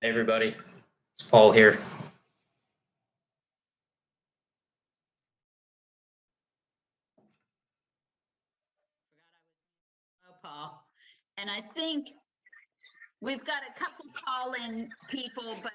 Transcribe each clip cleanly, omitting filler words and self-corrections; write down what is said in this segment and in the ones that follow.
Hey everybody, it's Paul here. Oh, Paul. And I think we've got a couple call-in people, but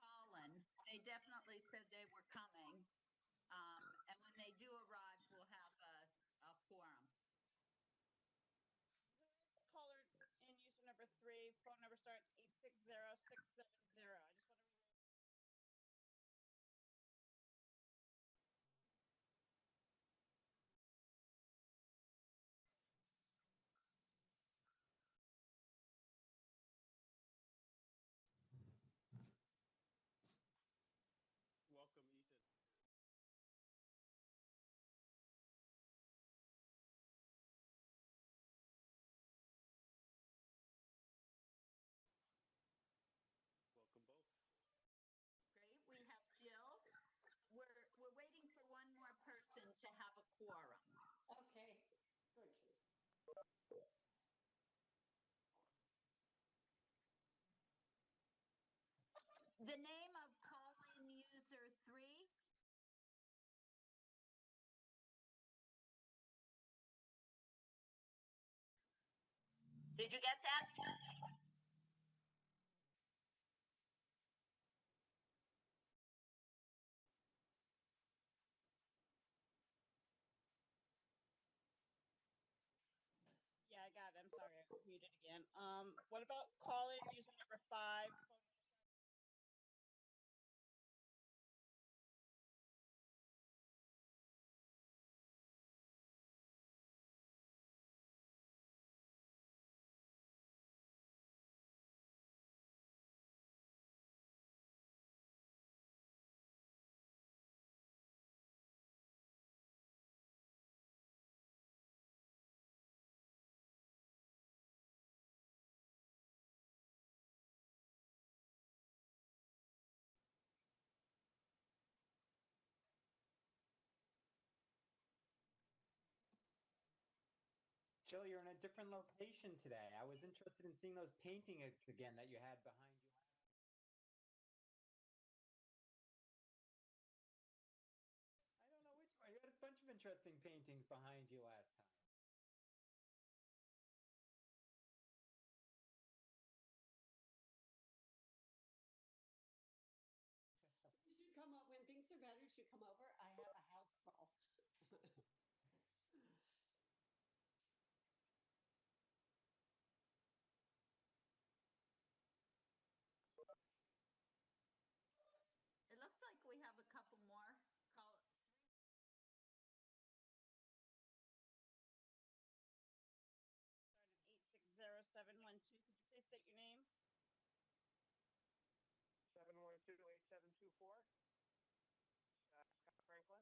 Colin, they definitely said they were coming. And when they do arrive, we'll have a quorum. Caller in user number 3, phone number starts 860670. I just want to Welcome, Ethan. Welcome both. Great, we have Jill. We're waiting for one more person to have a quorum. Okay, good. The name of call-in user 3. Did you get that? Yeah, I got it. I'm sorry, I was muted again. What about caller user number 5, phone Jill, you're in a different location today. I was interested in seeing those paintings again that you had behind you. I don't know which one. You had a bunch of interesting paintings behind you last time. You should come up when things are better. You should come over. I have a house full. It looks like we have a couple more. Call 860-712. Could you please state your name? 712-8724. Scott Franklin.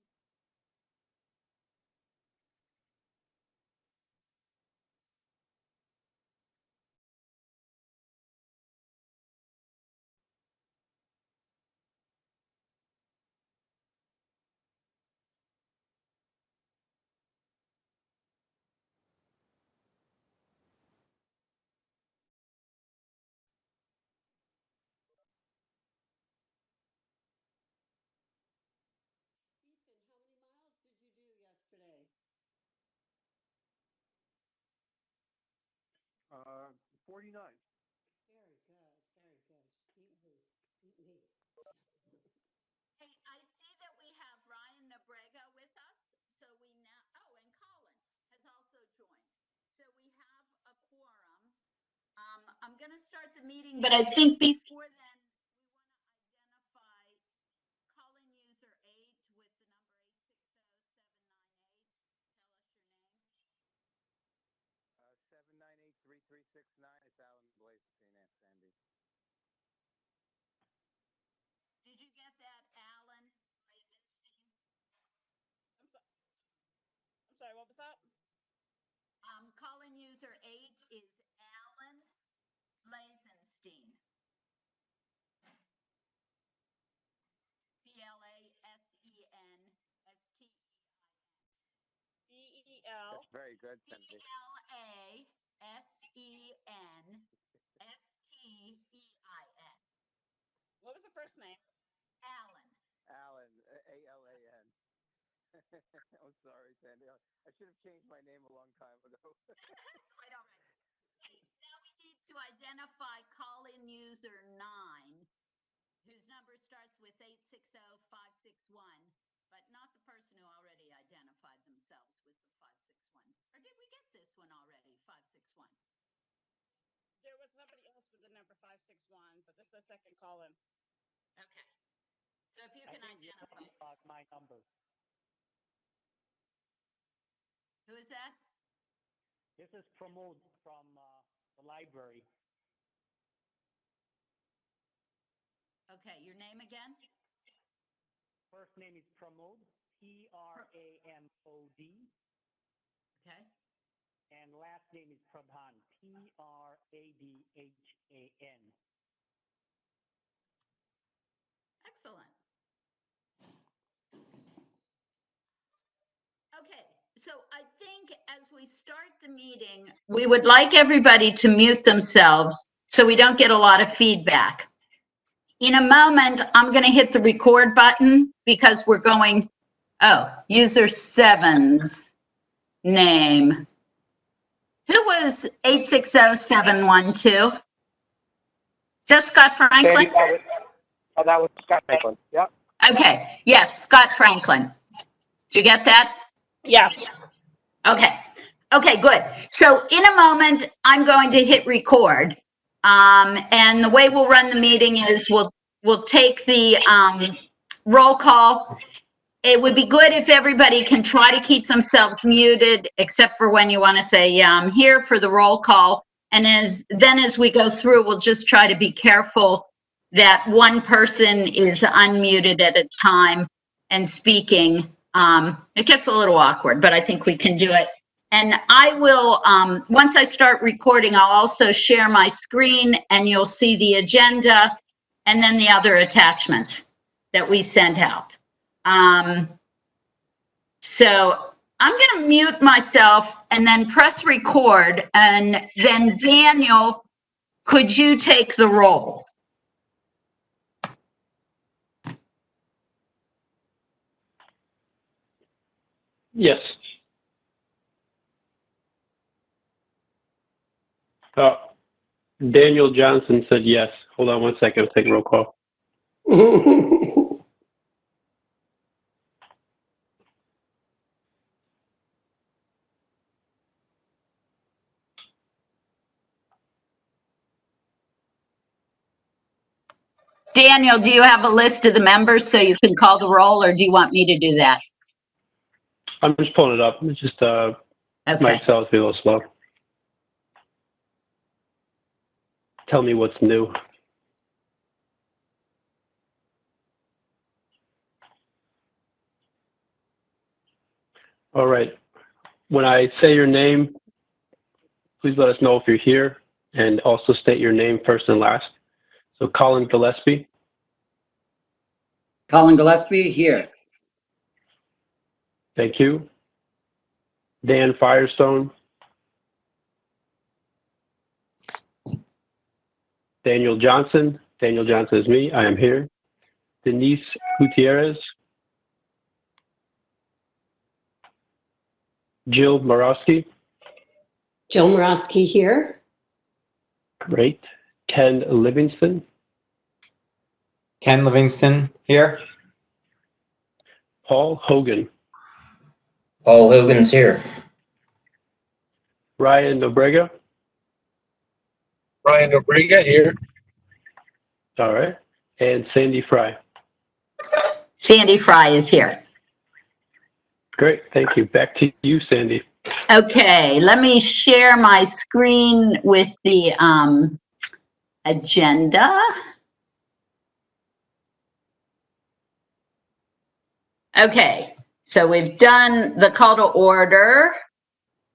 Ethan, how many miles did you do yesterday? 49. Very good, very good. Beat me, beat me. Hey, I see that we have Ryan Nebrega with us. So we now, oh, and Colin has also joined. So we have a quorum. I'm going to start the meeting, but I think before then, we want to identify call-in user 8 with the number 860798. Tell us your name. 798-3369. It's Alan Blaze, St. Sandy. Did you get that, Alan? user 8 is Alan Blazenstein. Blazenstein. BEL. That's very good, Cindy. Blazenstein. What was the first name? Alan. Alan, A-L-A-N. I'm sorry, Sandy. I should have changed my name a long time ago. Quite all right. Okay, now we need to identify call-in user 9, whose number starts with 860-561, but not the person who already identified themselves with the 561. Or did we get this one already, 561? There was somebody else with the number 561, but this is a second call-in. Okay. So if you can identify. My number. Who is that? This is Pramod from the library. Okay, your name again? First name is Pramod, Pramod. Okay. And last name is Pradhan, Pradhan. Excellent. Okay, so I think as we start the meeting, we would like everybody to mute themselves so we don't get a lot of feedback. In a moment, I'm going to hit the record button because we're going, user 7's name. Who was 860-712? Is that Scott Franklin? That was Scott Franklin. Yep. Okay, yes, Scott Franklin. Did you get that? Yeah. Okay. Okay, good. So in a moment, I'm going to hit record. And the way we'll run the meeting is we'll take the roll call. It would be good if everybody can try to keep themselves muted, except for when you want to say, yeah, I'm here for the roll call. And as we go through, we'll just try to be careful that one person is unmuted at a time and speaking. It gets a little awkward, but I think we can do it. And I will, once I start recording, I'll also share my screen and you'll see the agenda and then the other attachments that we sent out. So I'm going to mute myself and then press record. And then Daniel, could you take the roll? Yes. Daniel Johnson said yes. Hold on one second. I'll take roll call. Daniel, do you have a list of the members so you can call the roll, or do you want me to do that? I'm just pulling it up. It's just Okay. my Excel's be a little slow. Tell me what's new. All right. When I say your name, please let us know if you're here, and also state your name first and last. So Colin Gillespie. Colin Gillespie here. Thank you. Dan Firestone. Daniel Johnson. Daniel Johnson is me. I am here. Denise Gutierrez. Jill Morosky. Jill Morosky here. Great. Ken Livingston. Ken Livingston here. Paul Hogan. Paul Hogan's here. Ryan Nobrega. Ryan Nobrega here. All right. And Sandy Fry. Sandy Fry is here. Great. Thank you. Back to you, Sandy. Okay, let me share my screen with the agenda. Okay, so we've done the call to order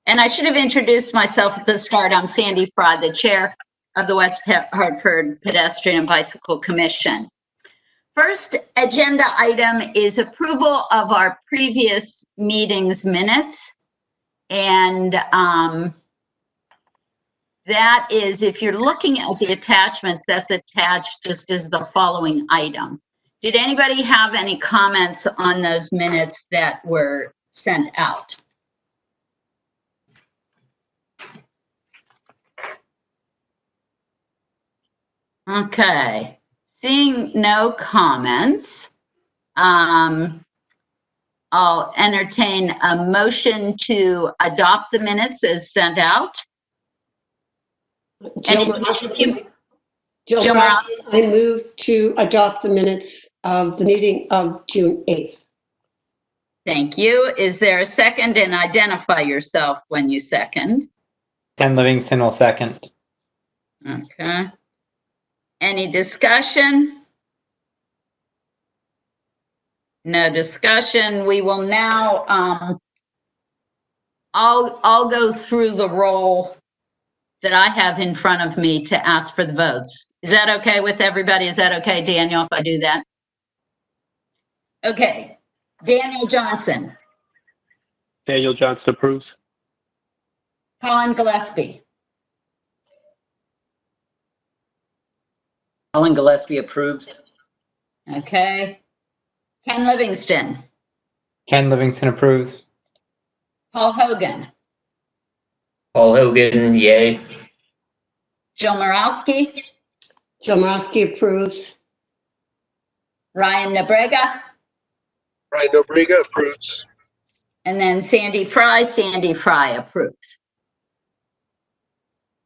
And I should have introduced myself at the start. I'm Sandy Fry, the chair of the West Hartford Pedestrian and Bicycle Commission. First agenda item is approval of our previous meeting's minutes. And that is, if you're looking at the attachments, that's attached just as the following item. Did anybody have any comments on those minutes that were sent out? Okay, seeing no comments, I'll entertain a motion to adopt the minutes as sent out. Jill Any- Marowski, Jill I move to adopt the minutes of the meeting of June 8th. Thank you. Is there a second? And identify yourself when you second. Ken Livingston will second. Okay. Any discussion? No discussion. We will now, I'll go through the roll that I have in front of me to ask for the votes. Is that okay with everybody? Is that okay, Daniel, if I do that? Okay. Daniel Johnson, Daniel Johnson approves. Colin Gillespie, Colin Gillespie approves. okay. Ken Livingston, Ken Livingston approves. Paul Hogan, Paul Hogan, yay. Jill Marowski, Jill Marowski approves. Ryan Nabrega, Ryan Nobrega approves. and then Sandy Fry approves.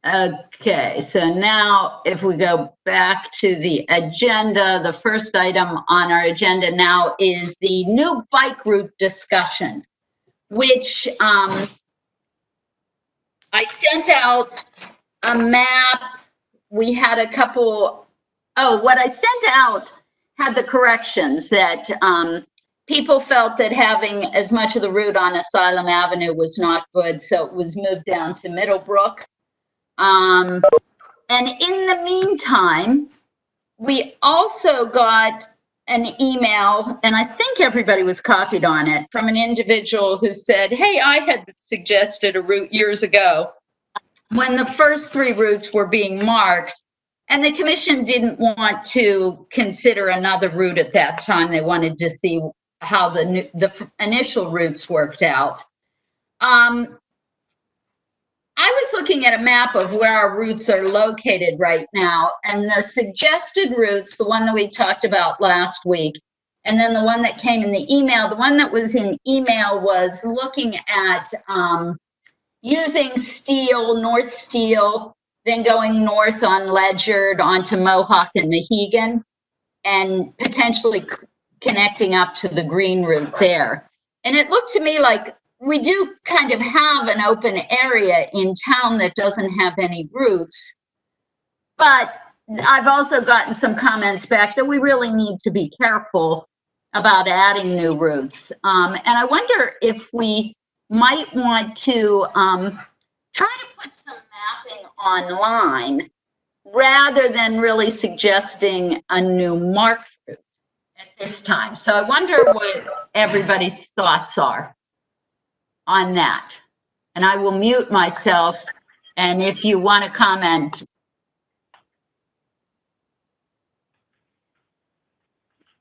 Okay, so now if we go back to the agenda, the first item on our agenda now is the new bike route discussion, which I sent out a map. We had a couple, what I sent out had the corrections that people felt that having as much of the route on Asylum Avenue was not good, so it was moved down to Middlebrook. And in the meantime, we also got an email, and I think everybody was copied on it, from an individual who said, hey, I had suggested a route years ago when the first 3 routes were being marked, and the commission didn't want to consider another route at that time. They wanted to see how the initial routes worked out. I was looking at a map of where our routes are located right now, and the suggested routes, the one that we talked about last week, and then the one that came in the email, the one that was in email was looking at using North Steel, then going north on Ledyard onto Mohawk and Mohegan, and potentially connecting up to the Green route there. And it looked to me like we do kind of have an open area in town that doesn't have any routes. But I've also gotten some comments back that we really need to be careful about adding new routes. And I wonder if we might want to try to put some mapping online rather than really suggesting a new marked route at this time. So I wonder what everybody's thoughts are on that. And I will mute myself, and if you want to comment.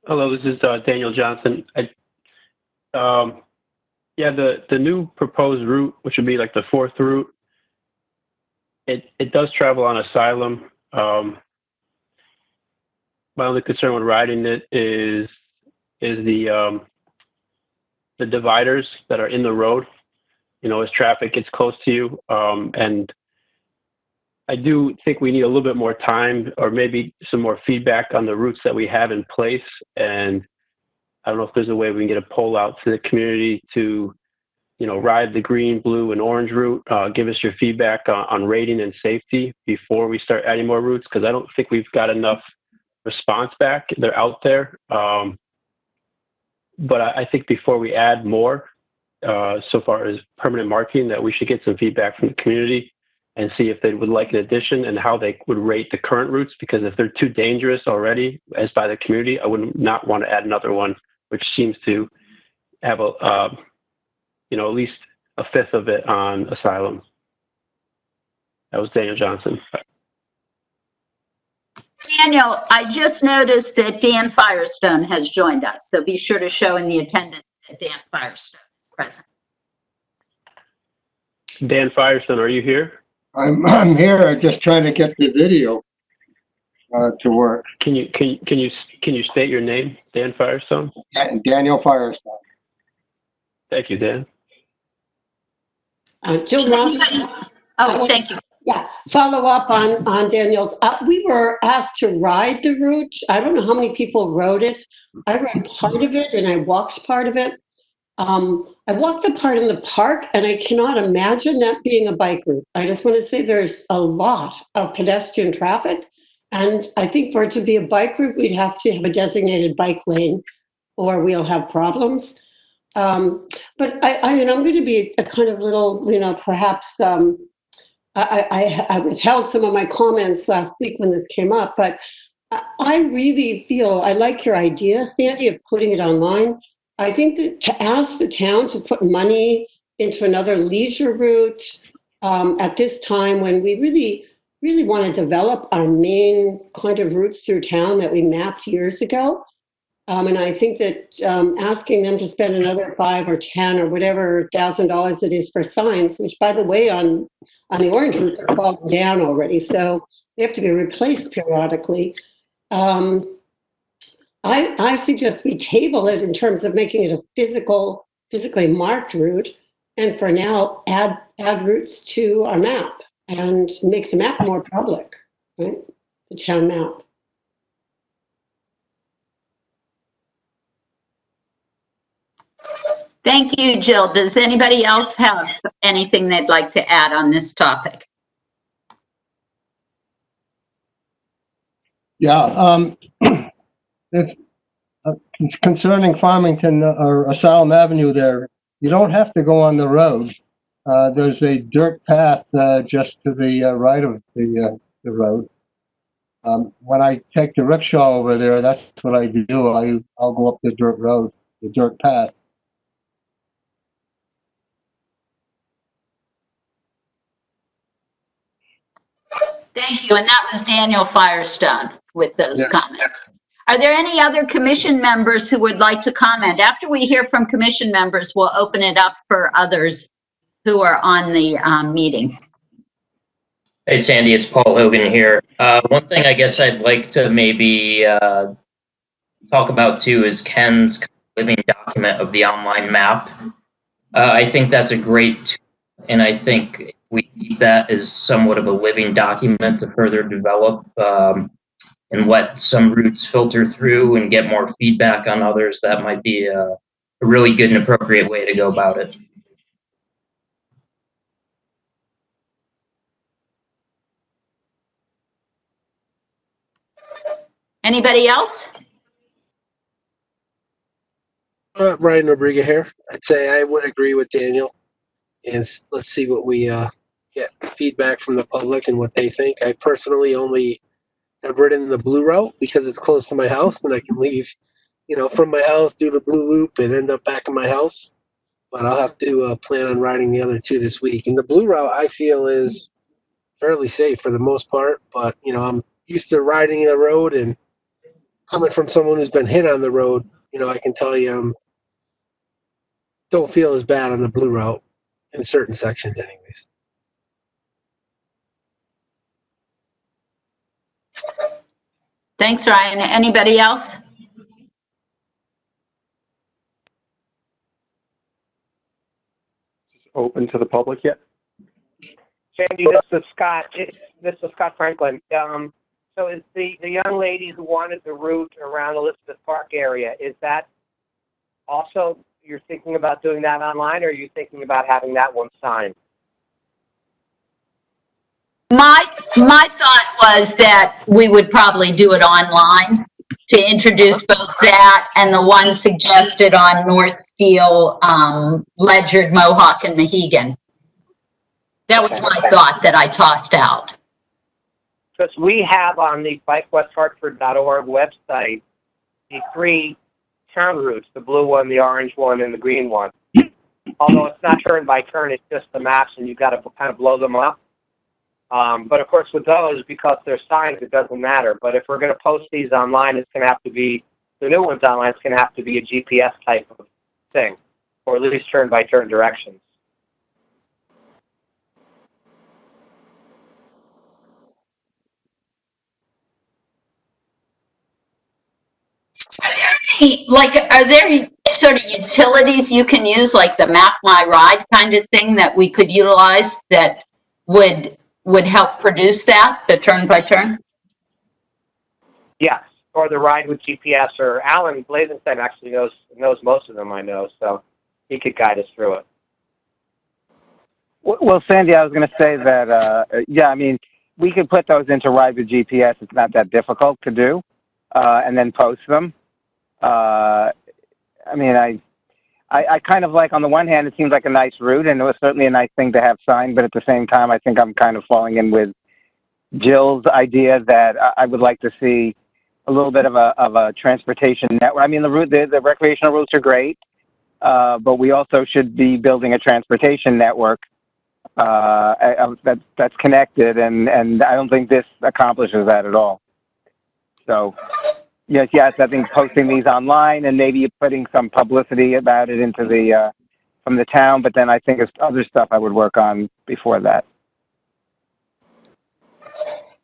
Hello, this is Daniel Johnson. Yeah, the new proposed route, which would be like the 4th route, it does travel on Asylum. My only concern with riding it is the dividers that are in the road. You know, as traffic gets close to you, and I do think we need a little bit more time, or maybe some more feedback on the routes that we have in place. And I don't know if there's a way we can get a poll out to the community to, you know, ride the green, blue, and orange route. Give us your feedback on rating and safety before we start adding more routes, because I don't think we've got enough response back. They're out there. But I think before we add more, so far as permanent marking, that we should get some feedback from the community and see if they would like an addition and how they would rate the current routes, because if they're too dangerous already as by the community, I would not want to add another one, which seems to have a, you know, at least a fifth of it on Asylum. That was Daniel Johnson. Daniel, I just noticed that Dan Firestone has joined us, so be sure to show in the attendance that Dan Firestone is present. Dan Firestone, are you here? I'm here, just trying to get the video to work. Can you state your name, Dan Firestone? Daniel Firestone. Thank you, Dan. Jill, Thank you. yeah, follow up on Daniel's. We were asked to ride the route. I don't know how many people rode it. I rode part of it and I walked part of it. I walked the part in the park, and I cannot imagine that being a bike route. I just want to say there's a lot of pedestrian traffic, and I think for it to be a bike route, we'd have to have a designated bike lane, or we'll have problems. But I mean, I'm going to be a kind of little, you know, perhaps I withheld some of my comments last week when this came up, but I really feel, I like your idea, Sandy, of putting it online. I think that to ask the town to put money into another leisure route at this time when we really want to develop our main kind of routes through town that we mapped years ago. And I think that asking them to spend another $5 or $10 or whatever $1,000 it is for signs, which by the way, on the orange route, they're falling down already. So they have to be replaced periodically. I suggest we table it in terms of making it a physically marked route, and for now, add routes to our map and make the map more public, right? The town map. Thank you, Jill. Does anybody else have anything they'd like to add on this topic? Yeah, if, concerning Farmington or Asylum Avenue there, you don't have to go on the road. There's a dirt path just to the right of the road. When I take the rickshaw over there, that's what I do. I'll go up the dirt road, the dirt path. Thank you. And that was Daniel Firestone with those comments. Are there any other commission members who would like to comment? After we hear from commission members, we'll open it up for others who are on the meeting. Hey, Sandy, it's Paul Hogan here. One thing I guess I'd like to maybe talk about too is Ken's living document of the online map. I think that's a great tool, and I think we keep that as somewhat of a living document to further develop and let some routes filter through and get more feedback on others. That might be a really good and appropriate way to go about it. Anybody else? Ryan Nobrega here. I'd say I would agree with Daniel, and let's see what we get feedback from the public and what they think. I personally only have ridden the blue route because it's close to my house and I can leave, from my house, do the blue loop, and end up back in my house. But I'll have to plan on riding the other two this week. And the blue route I feel is fairly safe for the most part, but I'm used to riding the road, and coming from someone who's been hit on the road, I can tell you don't feel as bad on the blue route in certain sections anyways. Thanks, Ryan. Anybody else? Open to the public yet? Sandy, this is Scott. This is Scott Franklin. So is the young lady who wanted the route around Elizabeth Park area, is that also, you're thinking about doing that online, or are you thinking about having that one signed? My thought was that we would probably do it online to introduce both that and the one suggested on North Steel, Ledyard, Mohawk, and Mohegan. That was my thought that I tossed out. Because we have on the bikewesthartford.org website the 3 town routes, the blue one, the orange one, and the green one. Although it's not turn by turn, it's just the maps, and you've got to kind of blow them up. But of course, with those, because they're signs, it doesn't matter. But if we're going to post these online, it's going to have to be, the new ones online, it's going to have to be a GPS type of thing, or at least turn by turn directions. Are there sort of utilities you can use, like the Map My Ride kind of thing that we could utilize that would help produce that, the turn by turn? Yes, or the ride with GPS, or Alan Blazenstein actually knows most of them, I know, so he could guide us through it. Well, Sandy, I was going to say that, yeah, I mean, we could put those into Ride with GPS. It's not that difficult to do, and then post them. I mean, I kind of like, on the one hand, it seems like a nice route, and it was certainly a nice thing to have signed, but at the same time, I think I'm kind of falling in with Jill's idea that I would like to see a little bit of a transportation network. I mean, the recreational routes are great, but we also should be building a transportation network that's connected, and I don't think this accomplishes that at all. So, yes, I think posting these online and maybe putting some publicity about it into the from the town, but then I think it's other stuff I would work on before that.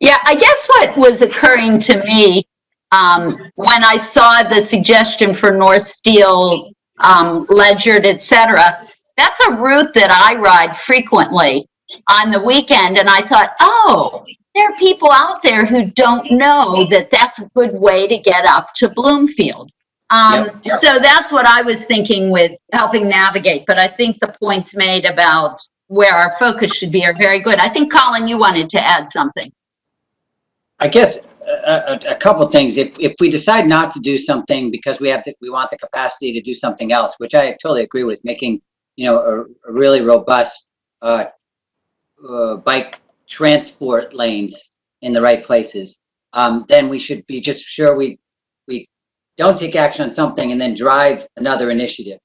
Yeah, I guess what was occurring to me when I saw the suggestion for North Steel, Ledyard, etc., that's a route that I ride frequently on the weekend, and I thought, oh, there are people out there who don't know that that's a good way to get up to Bloomfield. So that's what I was thinking with helping navigate, but I think the points made about where our focus should be are very good. I think, Colin, you wanted to add something. I guess a couple things. If we decide not to do something because we want the capacity to do something else, which I totally agree with, making a really robust bike transport lanes in the right places, then we should be just sure we don't take action on something and then drive another initiative.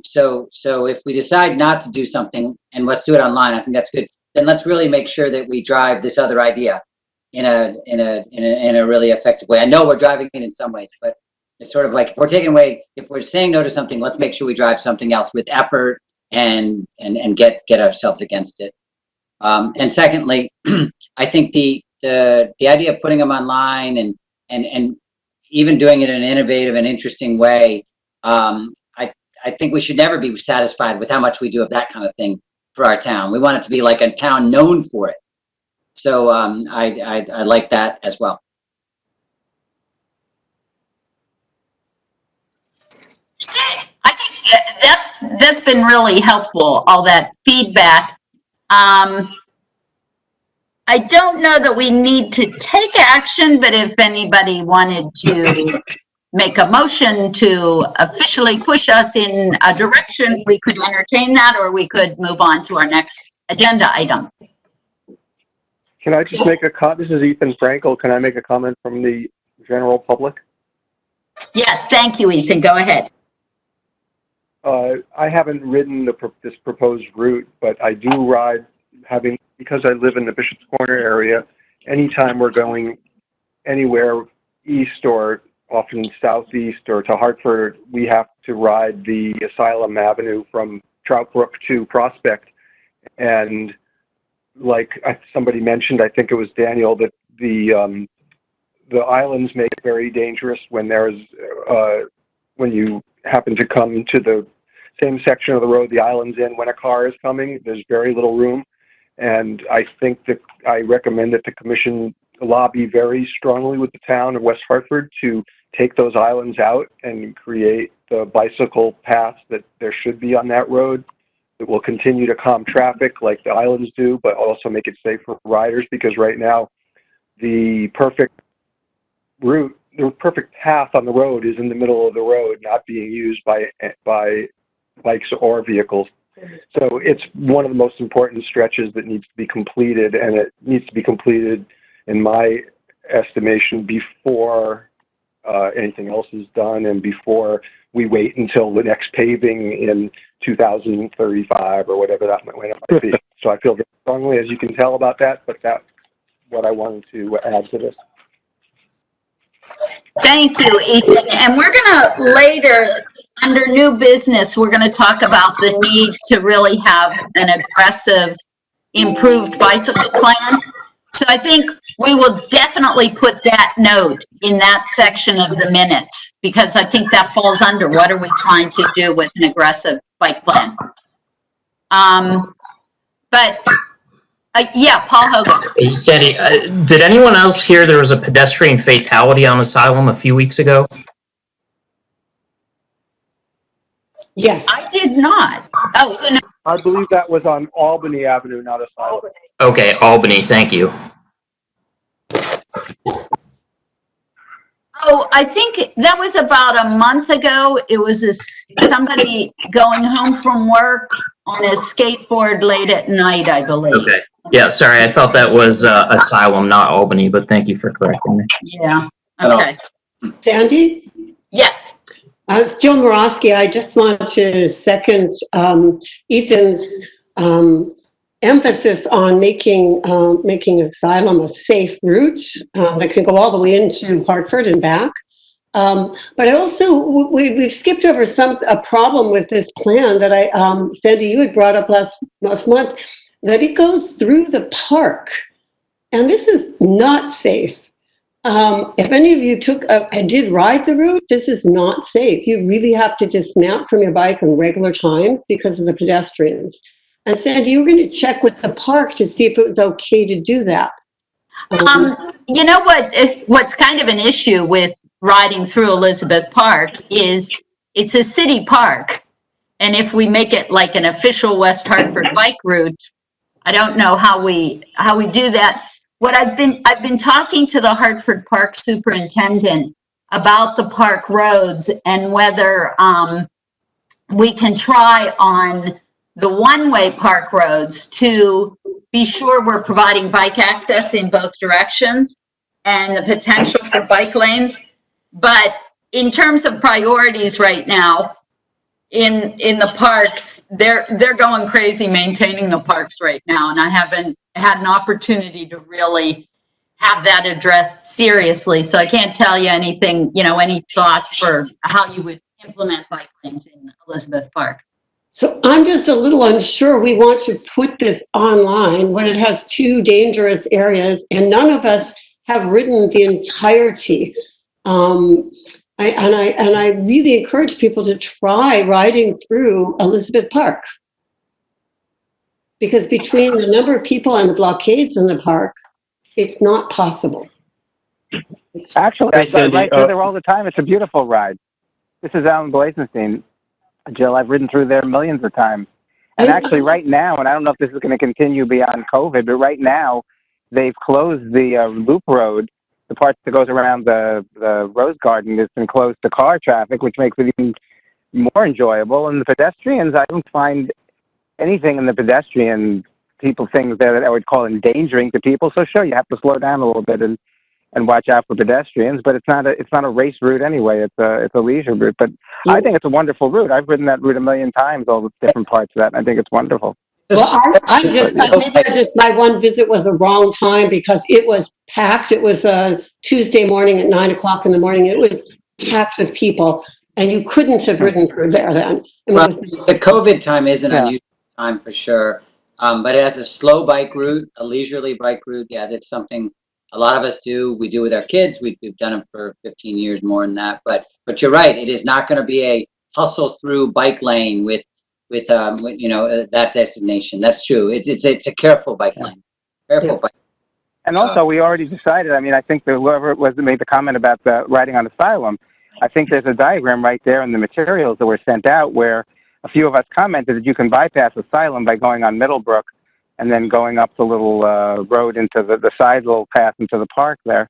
So if we decide not to do something and let's do it online, I think that's good. Then let's really make sure that we drive this other idea in a really effective way. I know we're driving it in some ways, but it's sort of like if we're saying no to something, let's make sure we drive something else with effort and get ourselves against it. And secondly, I think the idea of putting them online and even doing it in an innovative and interesting way, I think we should never be satisfied with how much we do of that kind of thing for our town. We want it to be like a town known for it. So I like that as well. I think that's been really helpful, all that feedback. I don't know that we need to take action, but if anybody wanted to make a motion to officially push us in a direction, we could entertain that, or we could move on to our next agenda item. Can I just make a comment? This is Ethan Frankel. Can I make a comment from the general public? Yes, thank you, Ethan. Go ahead. I haven't ridden this proposed route, but I do ride, because I live in the Bishop's Corner area, anytime we're going anywhere east or often southeast or to Hartford, we have to ride the Asylum Avenue from Trout Brook to Prospect. And like somebody mentioned, I think it was Daniel, that the islands make it very dangerous when when you happen to come to the same section of the road the island's in. When a car is coming, there's very little room. And I think that I recommend that the commission lobby very strongly with the town of West Hartford to take those islands out and create the bicycle paths that there should be on that road that will continue to calm traffic like the islands do, but also make it safe for riders, because right now the perfect route perfect path on the road is in the middle of the road, not being used by bikes or vehicles. So it's one of the most important stretches that needs to be completed, and it needs to be completed, in my estimation, before anything else is done and before we wait until the next paving in 2035 or whatever that might be. So I feel very strongly, as you can tell, about that, but that's what I wanted to add to this. Thank you, Ethan. And we're going to later, under new business, we're going to talk about the need to really have an aggressive, improved bicycle plan. So I think we will definitely put that note in that section of the minutes, because I think that falls under what are we trying to do with an aggressive bike plan. Yeah, Paul Hogan. Hey, Sandy, did anyone else hear there was a pedestrian fatality on Asylum a few weeks ago? Yes. I did not. Oh, no. I believe that was on Albany Avenue, not Asylum. Okay, Albany, thank you. Oh, I think that was about a month ago. It was somebody going home from work on a skateboard late at night, I believe. Okay. Yeah, sorry, I thought that was Asylum, not Albany, but thank you for correcting me. Yeah, okay. Sandy? Yes. It's Jill Morosky. I just want to second Ethan's emphasis on making Asylum a safe route that can go all the way into Hartford and back. But I also, we've skipped over a problem with this plan that Sandy, you had brought up last month, that it goes through the park. And this is not safe. If any of you did ride the route, this is not safe. You really have to dismount from your bike on regular times because of the pedestrians. And Sandy, you were going to check with the park to see if it was okay to do that. You know what's kind of an issue with riding through Elizabeth Park is it's a city park. And if we make it like an official West Hartford bike route, I don't know how we do that. What I've been talking to the Hartford Park superintendent about the park roads and whether we can try on the one-way park roads to be sure we're providing bike access in both directions and the potential for bike lanes. But in terms of priorities right now, in the parks, they're going crazy maintaining the parks right now, and I haven't had an opportunity to really have that addressed seriously. So I can't tell you anything, any thoughts for how you would implement bike lanes in Elizabeth Park. So I'm just a little unsure. We want to put this online when it has two dangerous areas, and none of us have ridden the entirety. I really encourage people to try riding through Elizabeth Park, because between the number of people and the blockades in the park, it's not possible. Actually, I ride through there all the time. It's a beautiful ride. This is Alan Blazenstein. Jill, I've ridden through there millions of times. And actually right now, and I don't know if this is going to continue beyond COVID, but right now they've closed the loop road. The part that goes around the Rose Garden has been closed to car traffic, which makes it even more enjoyable. And the pedestrians, I don't find anything in the pedestrian things there that I would call endangering to people. So sure, you have to slow down a little bit and watch out for pedestrians, but it's not a race route anyway. It's a leisure route. But I think it's a wonderful route. I've ridden that route a million times, all the different parts of that, and I think it's wonderful. Well, my one visit was a wrong time because it was packed. It was a Tuesday morning at 9 o'clock in the morning. It was packed with people, and you couldn't have ridden through there then. The COVID time is an unusual time for sure. But as a slow bike route, a leisurely bike route, yeah, that's something a lot of us do. We do with our kids. We've done it for 15 years, more than that. But you're right. It is not going to be a hustle through bike lane with that destination. That's true. It's a careful bike lane. Careful bike. And also, we already decided. I mean, I think that whoever it was that made the comment about the riding on Asylum, I think there's a diagram right there in the materials that were sent out where a few of us commented that you can bypass Asylum by going on Middlebrook and then going up the little road into the side little path into the park there.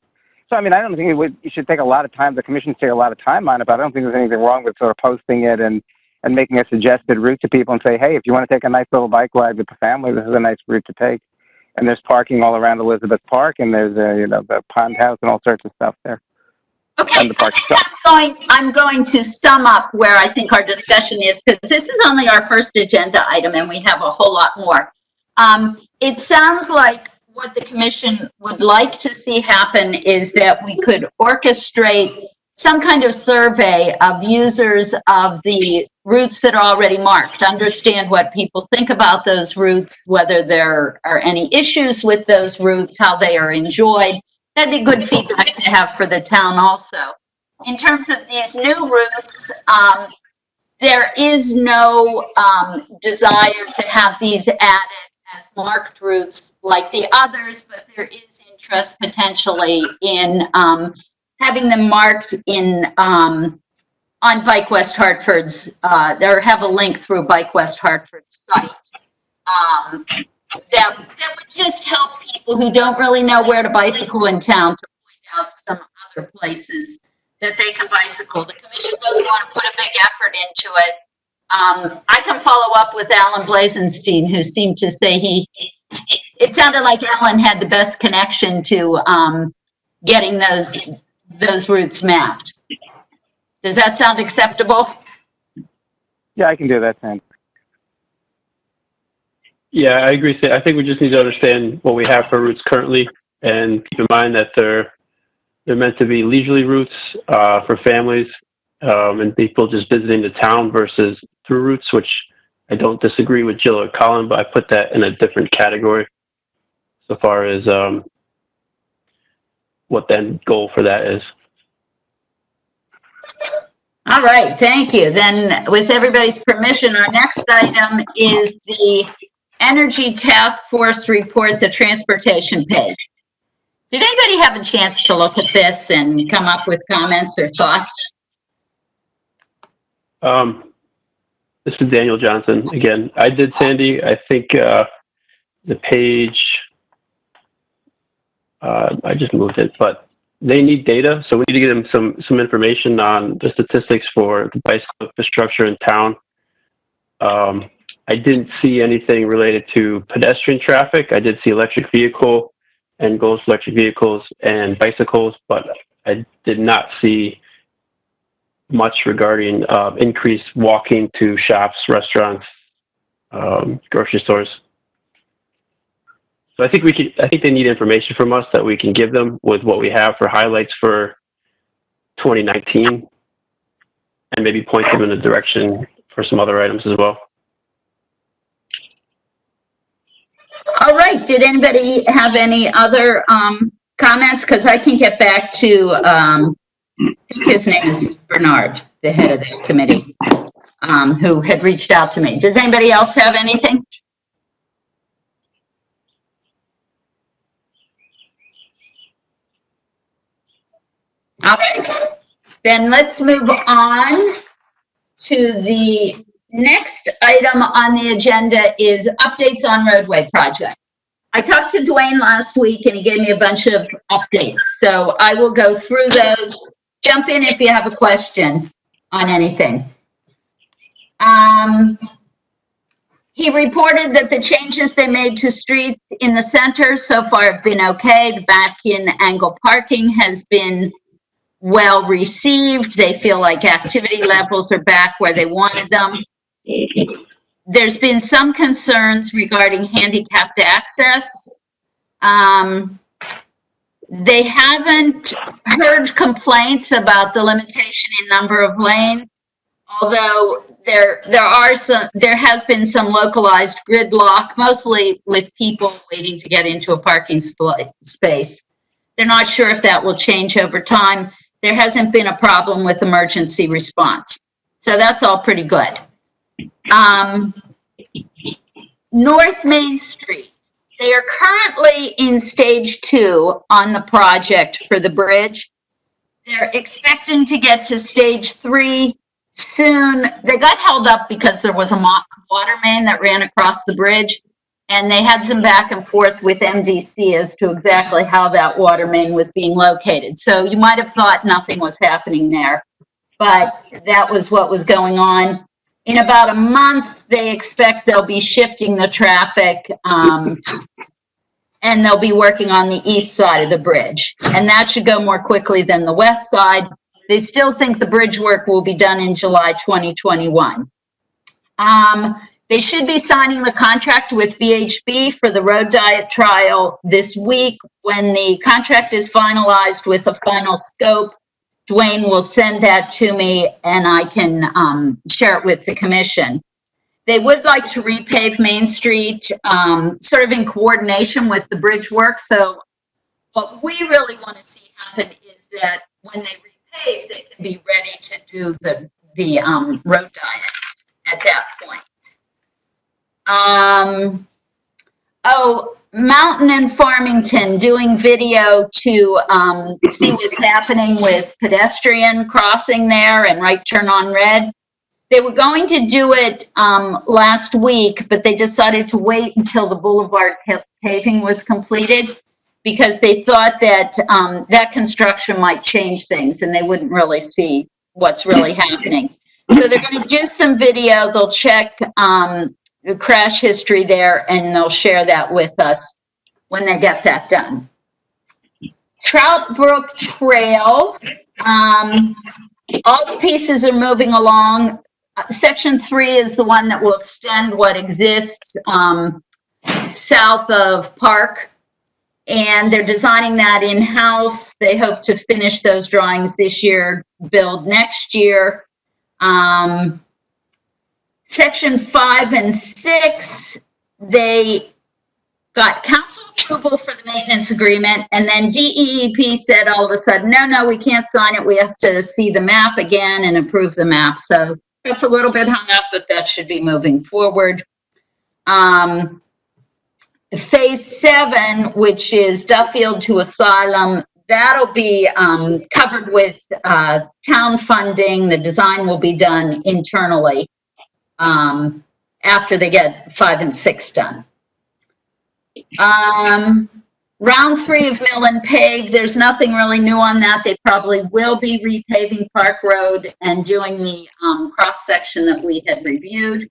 So, I mean, I don't think you should take a lot of time, the commission should take a lot of time on it, but I don't think there's anything wrong with sort of posting it and making a suggested route to people and say, hey, if you want to take a nice little bike ride with the family, this is a nice route to take. And there's parking all around Elizabeth Park, and there's, the pond house and all sorts of stuff there. Okay, And the park I'm going to sum up where I think our discussion is, because this is only our first agenda item and we have a whole lot more. It sounds like what the commission would like to see happen is that we could orchestrate some kind of survey of users of the routes that are already marked, understand what people think about those routes, whether there are any issues with those routes, how they are enjoyed. That'd be good feedback to have for the town also. In terms of these new routes, there is no desire to have these added as marked routes like the others, but there is interest potentially in having them marked in on Bike West Hartford's, there have a link through Bike West Hartford's site. That would just help people who don't really know where to bicycle in town to point out some other places that they can bicycle. The commission doesn't want to put a big effort into it. I can follow up with Alan Blazenstein, who seemed to say it sounded like Alan had the best connection to getting those routes mapped. Does that sound acceptable? Yeah, I can do that, Sam. Yeah, I agree. I think we just need to understand what we have for routes currently, and keep in mind that they're meant to be leisurely routes for families and people just visiting the town versus through routes, which I don't disagree with Jill or Colin, but I put that in a different category so far as what the end goal for that is. All right, thank you. Then with everybody's permission, our next item is the Energy Task Force report, the transportation page. Did anybody have a chance to look at this and come up with comments or thoughts? This is Daniel Johnson again. I did, Sandy. I think the page, I just moved it, but they need data, so we need to get them some information on the statistics for the bicycle infrastructure in town. I didn't see anything related to pedestrian traffic. I did see electric vehicle and goals for electric vehicles and bicycles, but I did not see much regarding increased walking to shops, restaurants, grocery stores. So I think they need information from us that we can give them with what we have for highlights for 2019, and maybe point them in a direction for some other items as well. All right, did anybody have any other comments? Because I can get back to, I think his name is Bernard, the head of that committee, who had reached out to me. Does anybody else have anything? All right, then let's move on to the next item on the agenda is updates on roadway projects. I talked to Dwayne last week and he gave me a bunch of updates. So I will go through those. Jump in if you have a question on anything. He reported that the changes they made to streets in the center so far have been okay. The back in angle parking has been well received. They feel like activity levels are back where they wanted them. There's been some concerns regarding handicapped access. They haven't heard complaints about the limitation in number of lanes, although there has been some localized gridlock, mostly with people waiting to get into a parking space. They're not sure if that will change over time. There hasn't been a problem with emergency response. So that's all pretty good. North Main Street. They are currently in stage 2 on the project for the bridge. They're expecting to get to stage 3 soon. They got held up because there was a water main that ran across the bridge, and they had some back and forth with MDC as to exactly how that water main was being located. So you might have thought nothing was happening there, but that was what was going on. In about a month, they expect they'll be shifting the traffic, and they'll be working on the east side of the bridge. And that should go more quickly than the west side. They still think the bridge work will be done in July 2021. They should be signing the contract with VHB for the road diet trial this week. When the contract is finalized with a final scope, Dwayne will send that to me and I can share it with the commission. They would like to repave Main Street sort of in coordination with the bridge work. So what we really want to see happen is that when they repave, they can be ready to do the road diet at that point. Mountain and Farmington doing video to see what's happening with pedestrian crossing there and right turn on red. They were going to do it last week, but they decided to wait until the boulevard paving was completed because they thought that that construction might change things and they wouldn't really see what's really happening. So they're going to do some video. They'll check the crash history there and they'll share that with us when they get that done. Trout Brook Trail, all the pieces are moving along. Section 3 is the one that will extend what exists south of Park, and they're designing that in-house. They hope to finish those drawings this year, build next year. Section 5 and 6, they got council approval for the maintenance agreement, and then DEEP said all of a sudden, no, we can't sign it. We have to see the map again and approve the map. So that's a little bit hung up, but that should be moving forward. Phase 7, which is Duffield to Asylum, that'll be covered with town funding. The design will be done internally after they get 5 and 6 done. Round 3 of Mill and Pave, there's nothing really new on that. They probably will be repaving Park Road and doing the cross section that we had reviewed.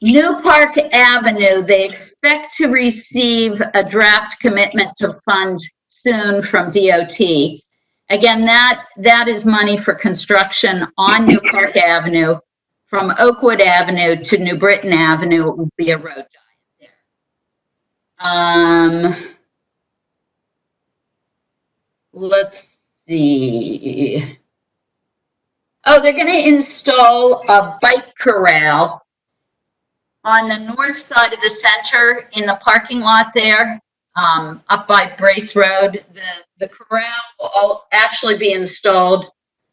New Park Avenue, they expect to receive a draft commitment to fund soon from DOT. Again, that is money for construction on New Park Avenue. From Oakwood Avenue to New Britain Avenue, it will be a road diet there. Let's see. Oh, they're going to install a bike corral on the north side of the center in the parking lot there, up by Brace Road. The corral will actually be installed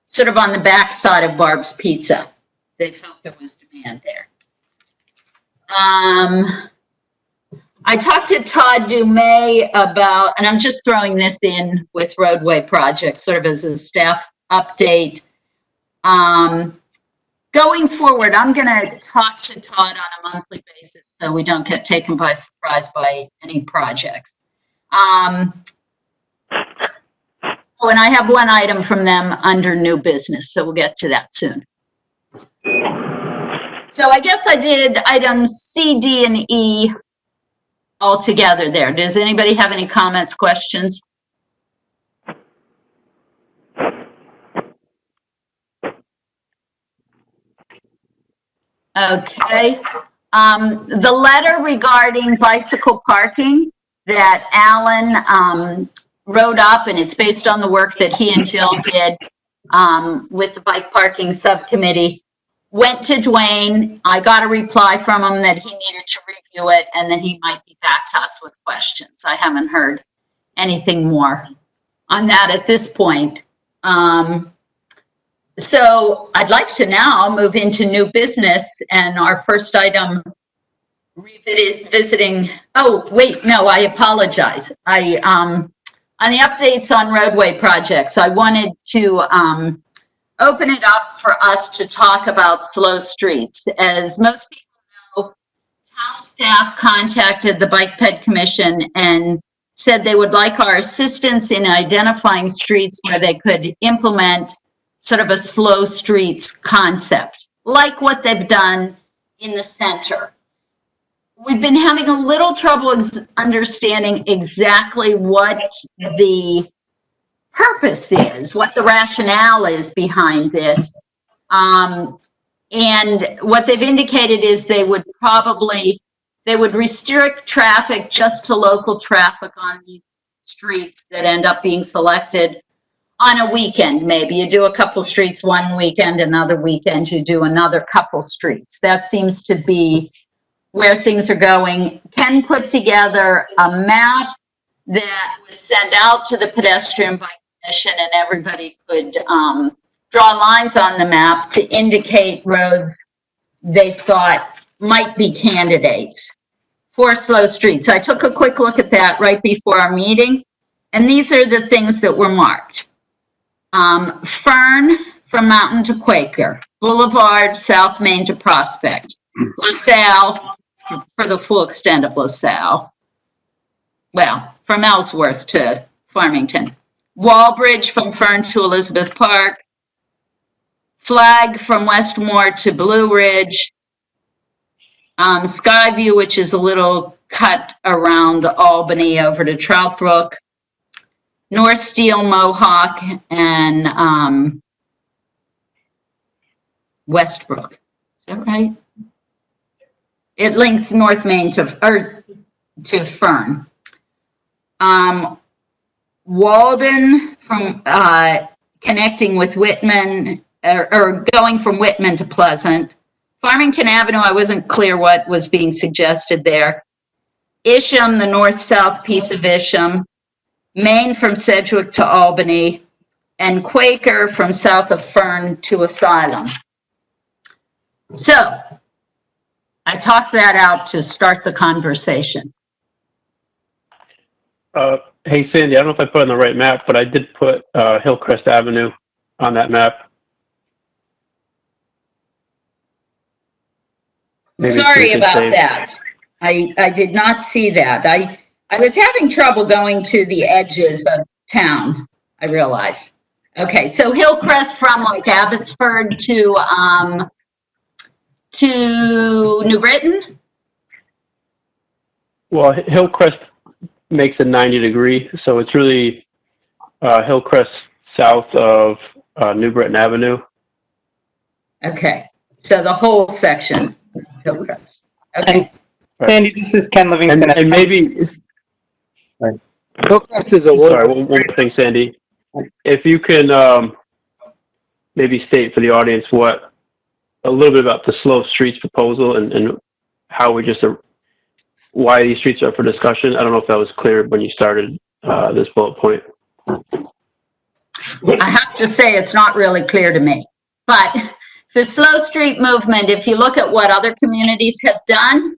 sort of on the back side of Barb's Pizza. They felt there was demand there. I talked to Todd Dumais about, and I'm just throwing this in with roadway projects, sort of as a staff update. Going forward, I'm going to talk to Todd on a monthly basis so we don't get taken by surprise by any projects. Oh, and I have one item from them under new business, so we'll get to that soon. So I guess I did items C, D, and E all together there. Does anybody have any comments, questions? Okay. The letter regarding bicycle parking that Alan wrote up, and it's based on the work that he and Jill did with the bike parking subcommittee, went to Dwayne. I got a reply from him that he needed to review it and that he might be back to us with questions. I haven't heard anything more on that at this point. So I'd like to now move into new business, and our first item, revisiting, oh, wait, no, I apologize. On the updates on roadway projects, I wanted to open it up for us to talk about slow streets. As most people know, town staff contacted the Bike Ped Commission and said they would like our assistance in identifying streets where they could implement sort of a slow streets concept, like what they've done in the center. We've been having a little trouble understanding exactly what the purpose is, what the rationale is behind this. And what they've indicated is they would restrict traffic just to local traffic on these streets that end up being selected on a weekend. Maybe you do a couple streets one weekend, another weekend you do another couple streets. That seems to be where things are going. Ken put together a map that was sent out to the Pedestrian Bike Commission, and everybody could draw lines on the map to indicate roads they thought might be candidates for slow streets. I took a quick look at that right before our meeting, and these are the things that were marked. Fern from Mountain to Quaker, Boulevard, South Main to Prospect, LaSalle for the full extent of LaSalle. Well, from Ellsworth to Farmington. Walbridge from Fern to Elizabeth Park. Flag from Westmore to Blue Ridge. Skyview, which is a little cut around Albany over to Trout Brook. North Steel, Mohawk, and Westbrook. Is that right? It links North Main to Fern. Walden from connecting with Whitman, or going from Whitman to Pleasant. Farmington Avenue, I wasn't clear what was being suggested there. Isham, the north-south piece of Isham. Main from Sedgwick to Albany. And Quaker from south of Fern to Asylum. So, I tossed that out to start the conversation. Hey, Sandy, I don't know if I put on the right map, but I did put Hillcrest Avenue on that map. Maybe sorry about that. I did not see that. I was having trouble going to the edges of town, I realized. Okay, so Hillcrest from like Abbotsford to New Britain? Well, Hillcrest makes a 90-degree, so it's really Hillcrest south of New Britain Avenue. Okay, so the whole section, Hillcrest. Okay. And Sandy, this is Ken Livingston. And maybe... Right. Hillcrest is a sorry, one more thing, Sandy. If you can maybe state for the audience a little bit about the slow streets proposal and how we just why these streets are for discussion. I don't know if that was clear when you started this bullet point. I have to say it's not really clear to me, but the slow street movement, if you look at what other communities have done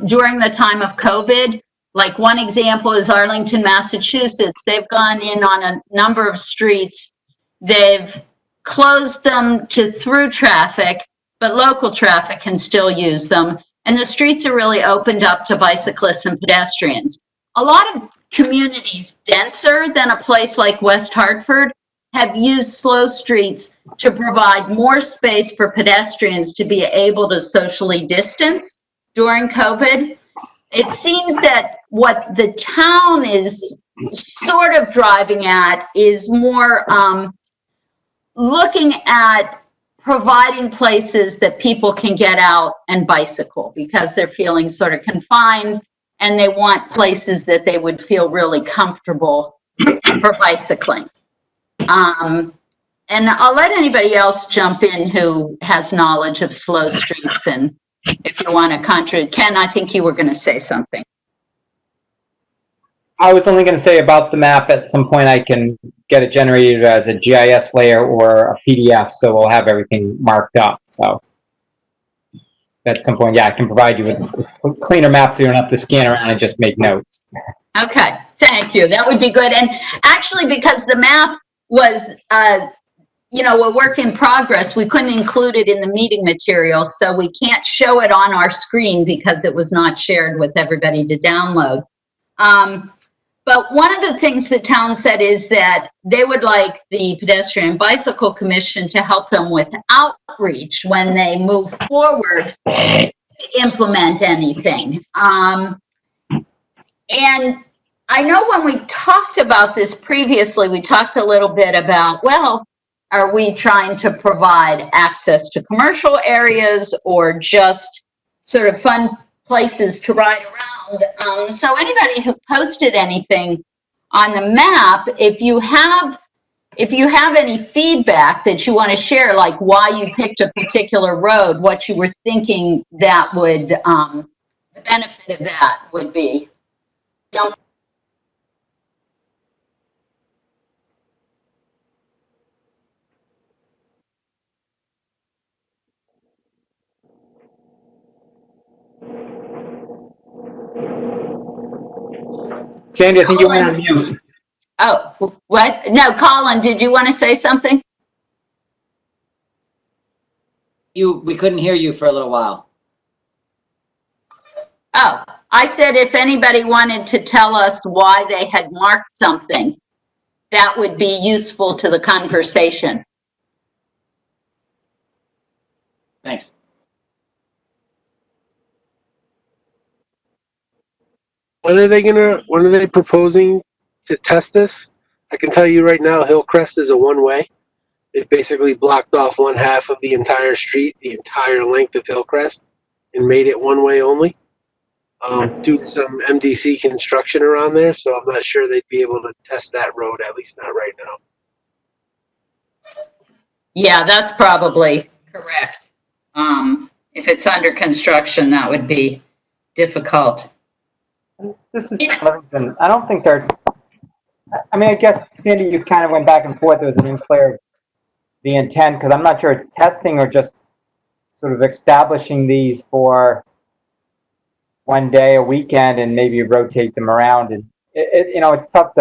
during the time of COVID, like one example is Arlington, Massachusetts. They've gone in on a number of streets. They've closed them to through traffic, but local traffic can still use them. And the streets are really opened up to bicyclists and pedestrians. A lot of communities denser than a place like West Hartford have used slow streets to provide more space for pedestrians to be able to socially distance during COVID. It seems that what the town is sort of driving at is more looking at providing places that people can get out and bicycle because they're feeling sort of confined and they want places that they would feel really comfortable for bicycling. And I'll let anybody else jump in who has knowledge of slow streets, and if you want to contradict. Ken, I think you were going to say something. I was only going to say about the map, at some point I can get it generated as a GIS layer or a PDF, so we'll have everything marked up. So at some point, yeah, I can provide you with cleaner maps so you don't have to scan around and just make notes. Okay, thank you. That would be good. And actually, because the map was, a work in progress. We couldn't include it in the meeting materials, so we can't show it on our screen because it was not shared with everybody to download. But one of the things the town said is that they would like the Pedestrian and Bicycle Commission to help them with outreach when they move forward to implement anything. And I know when we talked about this previously, we talked a little bit about, well, are we trying to provide access to commercial areas or just sort of fun places to ride around? So anybody who posted anything on the map, if you have any feedback that you want to share, like why you picked a particular road, what you were thinking that would, the benefit of that would be. Don't. Sandy, I think you went on mute. Oh, what? No, Colin, did you want to say something? We couldn't hear you for a little while. Oh, I said if anybody wanted to tell us why they had marked something, that would be useful to the conversation. Thanks. When are they proposing to test this? I can tell you right now, Hillcrest is a one-way. They've basically blocked off one half of the entire street, the entire length of Hillcrest, and made it one-way only. Due to some MDC construction around there, so I'm not sure they'd be able to test that road, at least not right now. Yeah, that's probably correct. If it's under construction, that would be difficult. This is I don't think they're, I mean, I guess, Sandy, you kind of went back and forth. There was an unclear the intent, because I'm not sure it's testing or just sort of establishing these for one day, a weekend, and maybe rotate them around. And it's tough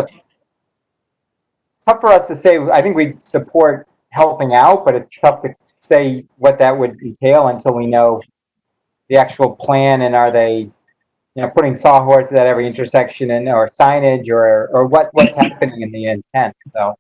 for us to say. I think we support helping out, but it's tough to say what that would entail until we know the actual plan. And are they, putting sawhorses at every intersection or signage or what's happening in the intent? So,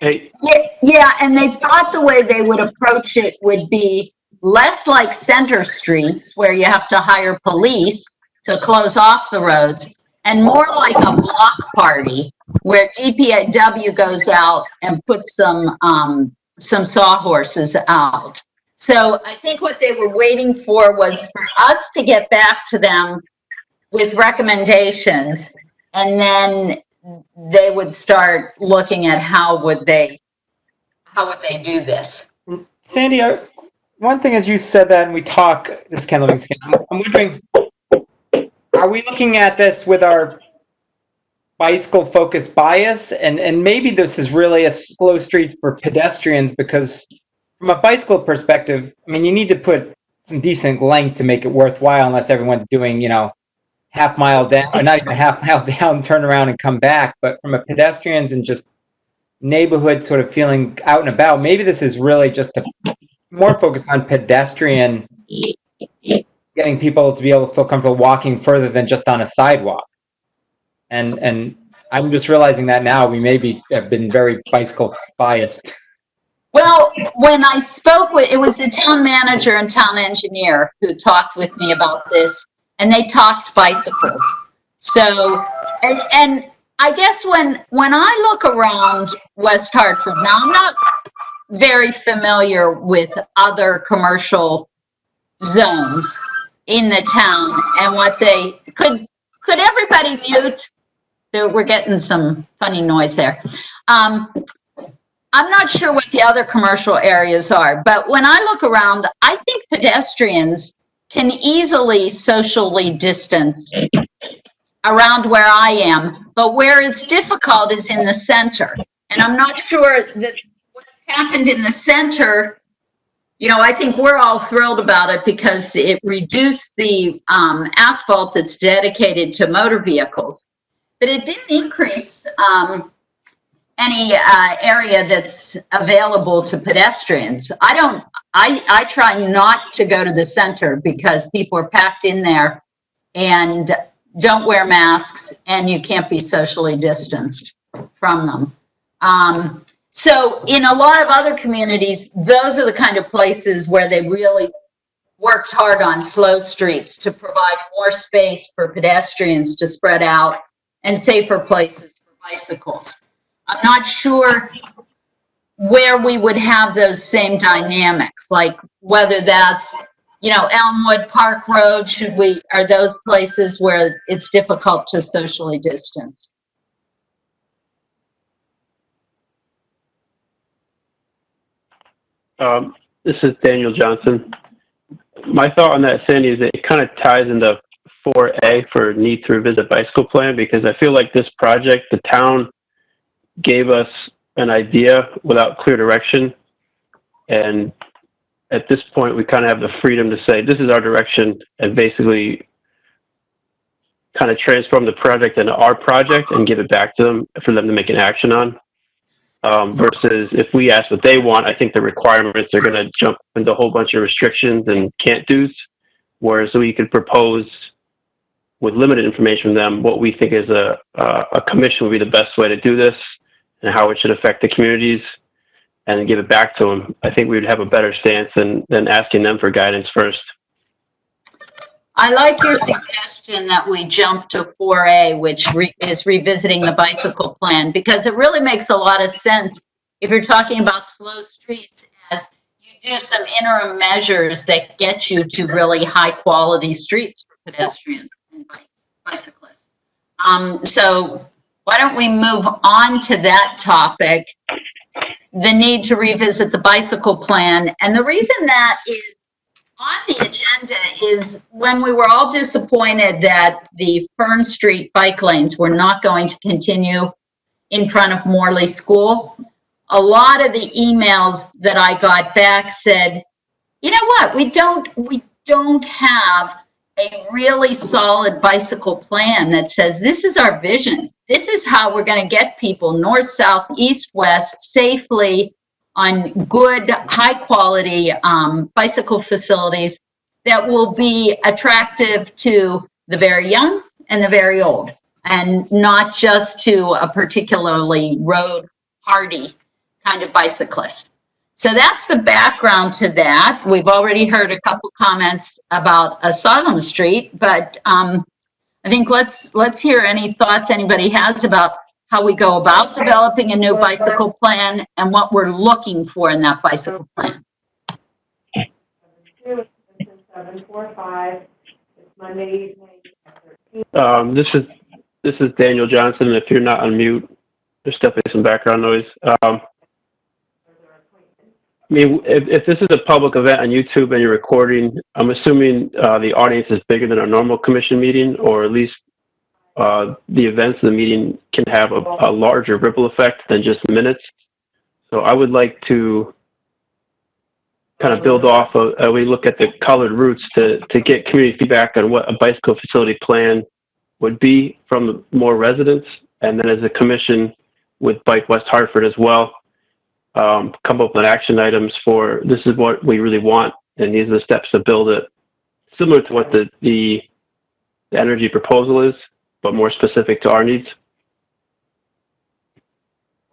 yeah, and they thought the way they would approach it would be less like center streets where you have to hire police to close off the roads, and more like a block party where DPW goes out and puts some sawhorses out. So I think what they were waiting for was for us to get back to them with recommendations, and then they would start looking at how would they do this. Sandy, one thing as you said that, and we talk, this is Ken Livingston, I'm wondering, are we looking at this with our bicycle focused bias? And maybe this is really a slow street for pedestrians, because from a bicycle perspective, I mean, you need to put some decent length to make it worthwhile, unless everyone's doing, half mile down, or not even half mile down, turn around and come back. But from a pedestrians and just neighborhood sort of feeling out and about, maybe this is really just more focused on pedestrian, getting people to be able to feel comfortable walking further than just on a sidewalk. And I'm just realizing that now we maybe have been very bicycle biased. Well, when I spoke with, it was the town manager and town engineer who talked with me about this, and they talked bicycles. So, and I guess when I look around West Hartford, now I'm not very familiar with other commercial zones in the town and what they, could everybody mute? We're getting some funny noise there. I'm not sure what the other commercial areas are, but when I look around, I think pedestrians can easily socially distance around where I am, but where it's difficult is in the center. And I'm not sure that what's happened in the center, I think we're all thrilled about it because it reduced the asphalt that's dedicated to motor vehicles, but it didn't increase area that's available to pedestrians. I try not to go to the center because people are packed in there and don't wear masks, and you can't be socially distanced from them. So in a lot of other communities, those are the kind of places where they really worked hard on slow streets to provide more space for pedestrians to spread out and safer places for bicycles. I'm not sure where we would have those same dynamics, like whether that's, Elmwood Park Road, are those places where it's difficult to socially distance? This is Daniel Johnson. My thought on that, Sandy, is it kind of ties into 4A for need to revisit bicycle plan, because I feel like this project, the town gave us an idea without clear direction. And at this point, we kind of have the freedom to say, this is our direction, and basically kind of transform the project into our project and give it back to them for them to make an action on. Versus if we ask what they want, I think the requirements are going to jump into a whole bunch of restrictions and can't do's. Whereas we could propose with limited information from them what we think is a commission would be the best way to do this and how it should affect the communities, and then give it back to them. I think we would have a better stance than asking them for guidance first. I like your suggestion that we jump to 4A, which is revisiting the bicycle plan, because it really makes a lot of sense if you're talking about slow streets, as you do some interim measures that get you to really high quality streets for pedestrians and bicyclists. So why don't we move on to that topic, the need to revisit the bicycle plan. And the reason that is on the agenda is when we were all disappointed that the Fern Street bike lanes were not going to continue in front of Morley School. A lot of the emails that I got back said, you know what, we don't have a really solid bicycle plan that says this is our vision. This is how we're going to get people north, south, east, west safely on good, high quality bicycle facilities that will be attractive to the very young and the very old, and not just to a particularly road hardy kind of bicyclist. So that's the background to that. We've already heard a couple comments about Asylum Street, but I think let's hear any thoughts anybody has about how we go about developing a new bicycle plan and what we're looking for in that bicycle plan. 745. It's Monday evening. This is Daniel Johnson. If you're not on mute, there's definitely some background noise. I mean, if this is a public event on YouTube and you're recording, I'm assuming the audience is bigger than a normal commission meeting, or at least the events of the meeting can have a larger ripple effect than just minutes. So I would like to kind of build off of, we look at the colored routes to get community feedback on what a bicycle facility plan would be from more residents, and then as a commission with Bike West Hartford as well, come up with action items for this is what we really want, and these are the steps to build it, similar to what the energy proposal is, but more specific to our needs.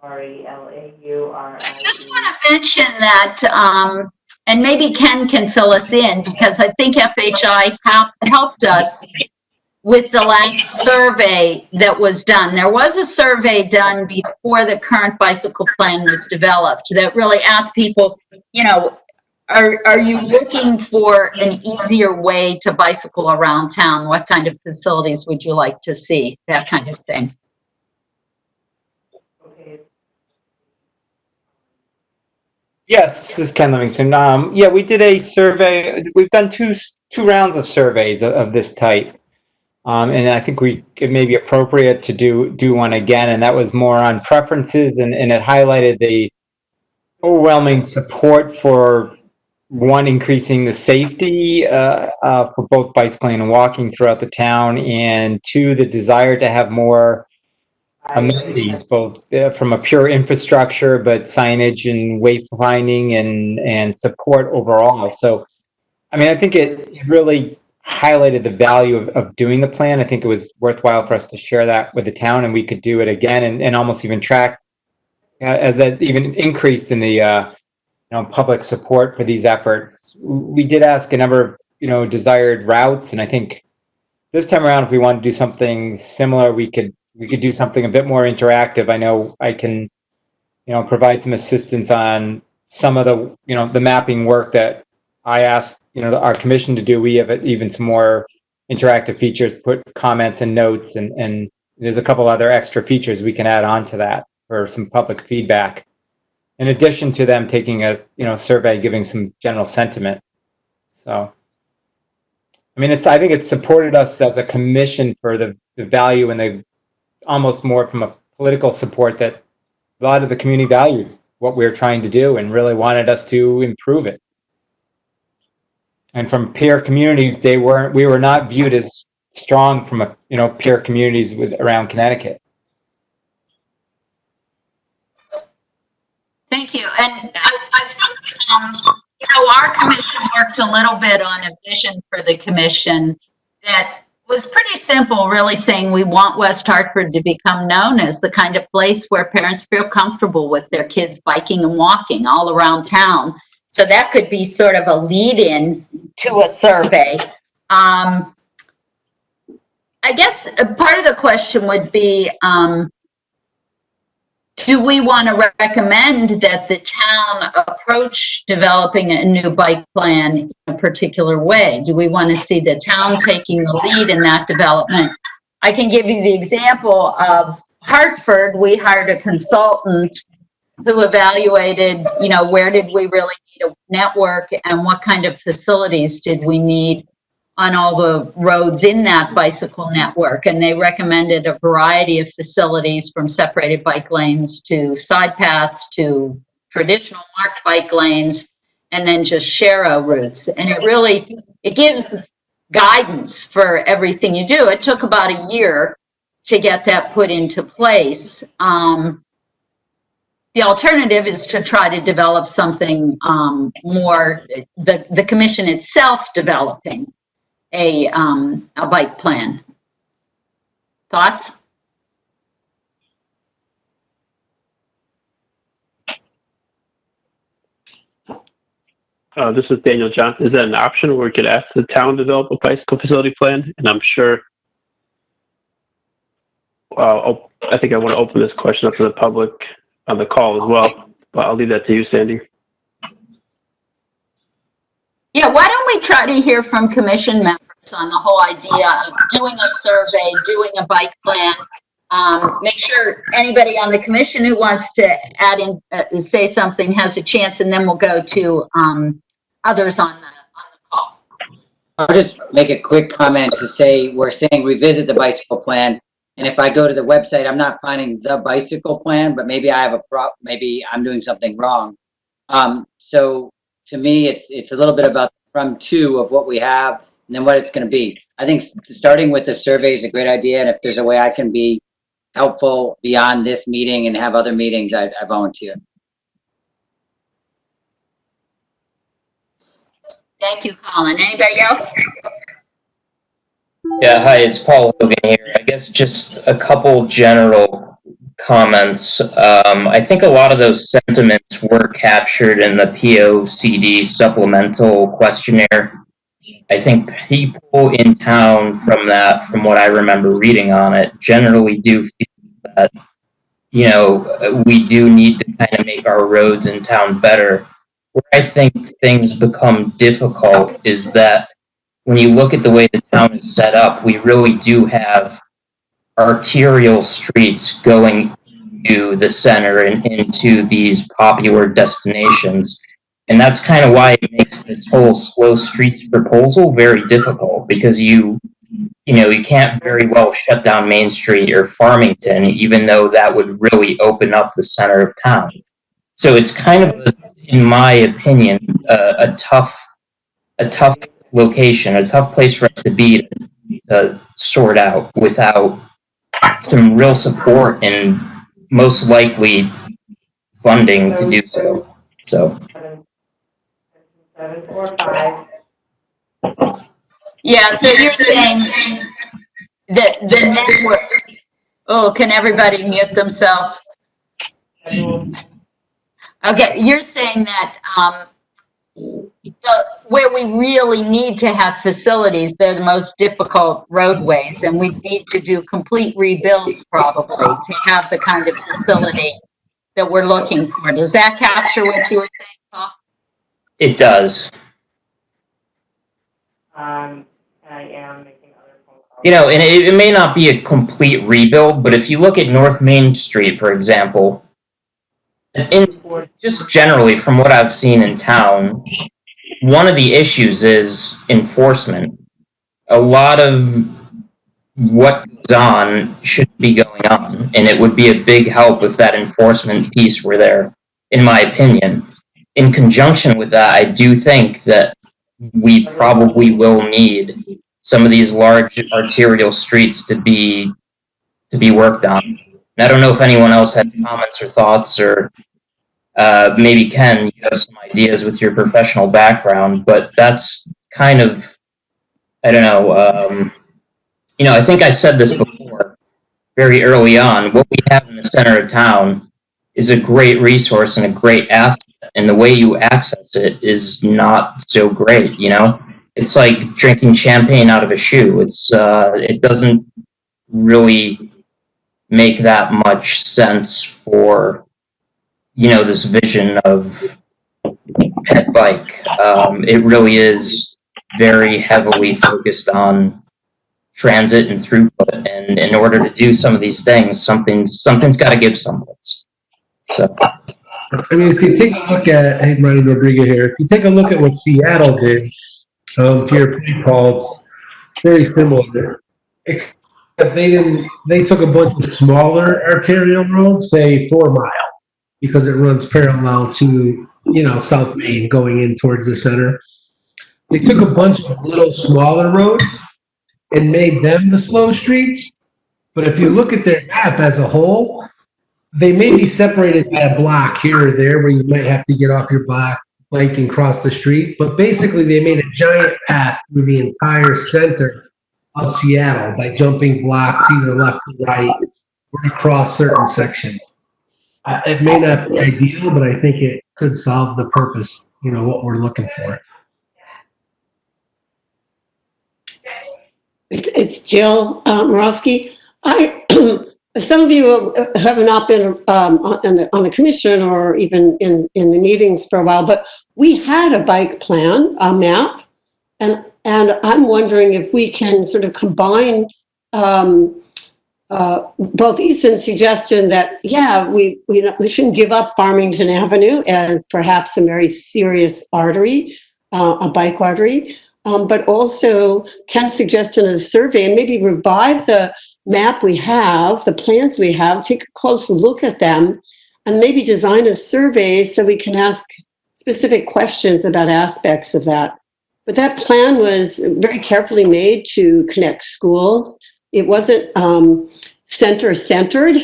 I just want to mention that, and maybe Ken can fill us in, because I think FHI helped us with the last survey that was done. There was a survey done before the current bicycle plan was developed that really asked people, you know, are you looking for an easier way to bicycle around town? What kind of facilities would you like to see? That kind of thing. Yes, this is Ken Livingston. Yeah, we did a survey. We've done two rounds of surveys of this type. And I think it may be appropriate to do one again, and that was more on preferences, and it highlighted the overwhelming support for, one, increasing the safety for both bicycling and walking throughout the town, and two, the desire to have more amenities, both from a pure infrastructure, but signage and wayfinding and support overall. So, I mean, I think it really highlighted the value of doing the plan. I think it was worthwhile for us to share that with the town, and we could do it again and almost even track as that even increased in the public support for these efforts. We did ask a number of desired routes, and I think this time around, if we want to do something similar, we could do something a bit more interactive. I know I can provide some assistance on some of the mapping work that I asked our commission to do. We have even some more interactive features, put comments and notes, and there's a couple other extra features we can add on to that for some public feedback, in addition to them taking a survey, giving some general sentiment. So, I mean, I think it supported us as a commission for the value and the almost more from a political support that a lot of the community valued what we were trying to do and really wanted us to improve it. And from peer communities, we were not viewed as strong from a peer communities around Connecticut. Thank you. And I think, our commission worked a little bit on a vision for the commission that was pretty simple, really saying we want West Hartford to become known as the kind of place where parents feel comfortable with their kids biking and walking all around town. So that could be sort of a lead-in to a survey. I guess part of the question would be, do we want to recommend that the town approach developing a new bike plan in a particular way? Do we want to see the town taking the lead in that development? I can give you the example of Hartford. We hired a consultant who evaluated, where did we really need a network and what kind of facilities did we need on all the roads in that bicycle network. And they recommended a variety of facilities, from separated bike lanes to side paths to traditional marked bike lanes, and then just share routes. And it gives guidance for everything you do. It took about a year to get that put into place. The alternative is to try to develop something more, the commission itself developing a bike plan. Thoughts? This is Daniel Johnson. Is that an option where we could ask the town to develop a bicycle facility plan? And I'm sure, I think I want to open this question up to the public on the call as well, but I'll leave that to you, Sandy. Yeah, why don't we try to hear from commission members on the whole idea of doing a survey, doing a bike plan. Make sure anybody on the commission who wants to add in, say something, has a chance, and then we'll go to others on the call. I'll just make a quick comment to say, we're saying revisit the bicycle plan. And if I go to the website, I'm not finding the bicycle plan, but maybe I have maybe I'm doing something wrong. So to me, it's a little bit about from two of what we have and then what it's going to be. I think starting with the survey is a great idea. And if there's a way I can be helpful beyond this meeting and have other meetings, I volunteer. Thank you, Colin. Anybody else? Yeah, hi, it's Paul Hogan here. I guess just a couple general comments. I think a lot of those sentiments were captured in the POCD supplemental questionnaire. I think people in town from what I remember reading on it, generally do feel that, we do need to kind of make our roads in town better. Where I think things become difficult is that when you look at the way the town is set up, we really do have arterial streets going to the center and into these popular destinations. And that's kind of why it makes this whole slow streets proposal very difficult, because you can't very well shut down Main Street or Farmington, even though that would really open up the center of town. So it's kind of, in my opinion, a tough location, a tough place for us to be to sort out without some real support and most likely funding to do so. So. 745. Yeah, so you're saying that the network, oh, can everybody mute themselves? Okay, you're saying that where we really need to have facilities, they're the most difficult roadways, and we need to do complete rebuilds probably to have the kind of facility that we're looking for. Does that capture what you were saying, Paul? It does. I am making other phone calls. You know, and it may not be a complete rebuild, but if you look at North Main Street, for example, just generally from what I've seen in town, one of the issues is enforcement. A lot of what goes on shouldn't be going on, and it would be a big help if that enforcement piece were there, in my opinion. In conjunction with that, I do think that we probably will need some of these large arterial streets to be worked on. And I don't know if anyone else has comments or thoughts, or maybe Ken, you have some ideas with your professional background, but that's kind of, I don't know, you know, I think I said this before, very early on, what we have in the center of town is a great resource and a great asset, and the way you access it is not so great, you know? It's like drinking champagne out of a shoe. It doesn't really make that much sense for, you know, this vision of pet bike. It really is very heavily focused on transit and throughput, and in order to do some of these things, something's got to give someplace. So, I mean, if you take a look at, hey, Ryan Rodriguez here, if you take a look at what Seattle did, to your point, Paul, it's very similar, except they took a bunch of smaller arterial roads, say 4 Mile, because it runs parallel to, you know, South Main going in towards the center. They took a bunch of little smaller roads and made them the slow streets. But if you look at their map as a whole, they may be separated by a block here or there where you might have to get off your bike and cross the street. But basically, they made a giant path through the entire center of Seattle by jumping blocks either left or right or across certain sections. It may not be ideal, but I think it could solve the purpose, you know, what we're looking for. It's Jill Morosky. Some of you have not been on the commission or even in the meetings for a while, but we had a bike plan, a map, and I'm wondering if we can sort of combine both Easton's suggestion that, yeah, we shouldn't give up Farmington Avenue as perhaps a very serious artery, a bike artery, but also Ken's suggestion of a survey and maybe revive the map we have, the plans we have, take a close look at them, and maybe design a survey so we can ask specific questions about aspects of that. But that plan was very carefully made to connect schools. It wasn't center-centered.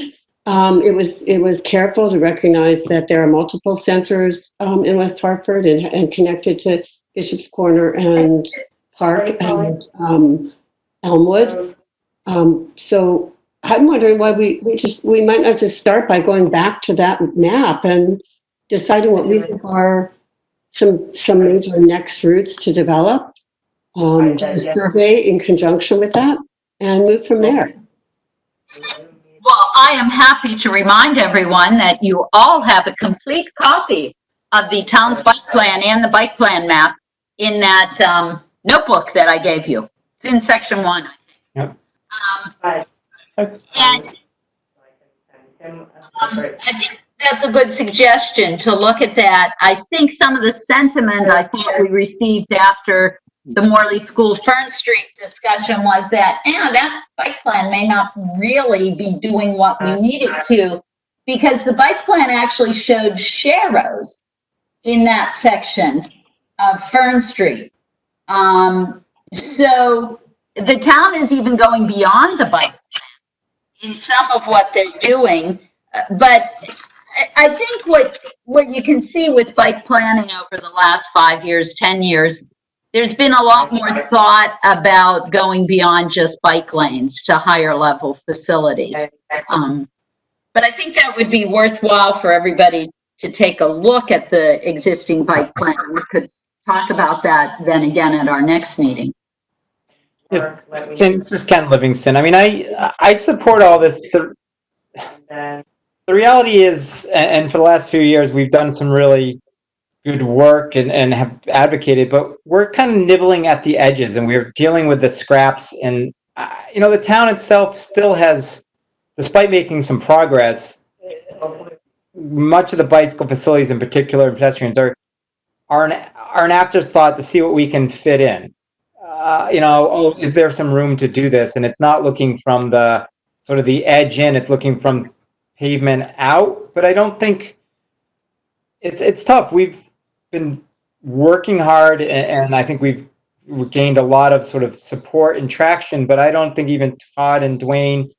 It was careful to recognize that there are multiple centers in West Hartford and connected to Bishop's Corner and Park and Elmwood. So I'm wondering why we might not just start by going back to that map and deciding what we think are some major next routes to develop, do a survey in conjunction with that, and move from there. Well, I am happy to remind everyone that you all have a complete copy of the town's bike plan and the bike plan map in that notebook that I gave you. It's in section 1, I think. Yep. And I think that's a good suggestion to look at that. I think some of the sentiment I thought we received after the Morley School Fern Street discussion was that, that bike plan may not really be doing what we need it to, because the bike plan actually showed sharrows in that section of Fern Street. So the town is even going beyond the bike plan in some of what they're doing. But I think what you can see with bike planning over the last 5 years, 10 years, there's been a lot more thought about going beyond just bike lanes to higher level facilities. But I think that would be worthwhile for everybody to take a look at the existing bike plan. We could talk about that then again at our next meeting. Yeah, this is Ken Livingston. I mean, I support all this. The reality is, and for the last few years, we've done some really good work and have advocated, but we're kind of nibbling at the edges and we're dealing with the scraps. And, you know, the town itself still has, despite making some progress, much of the bicycle facilities in particular, and pedestrians are an afterthought to see what we can fit in. You know, oh, is there some room to do this? And it's not looking from the sort of the edge in, it's looking from pavement out. But I don't think it's tough. We've been working hard, and I think we've gained a lot of sort of support and traction, but I don't think even Todd and Dwayne,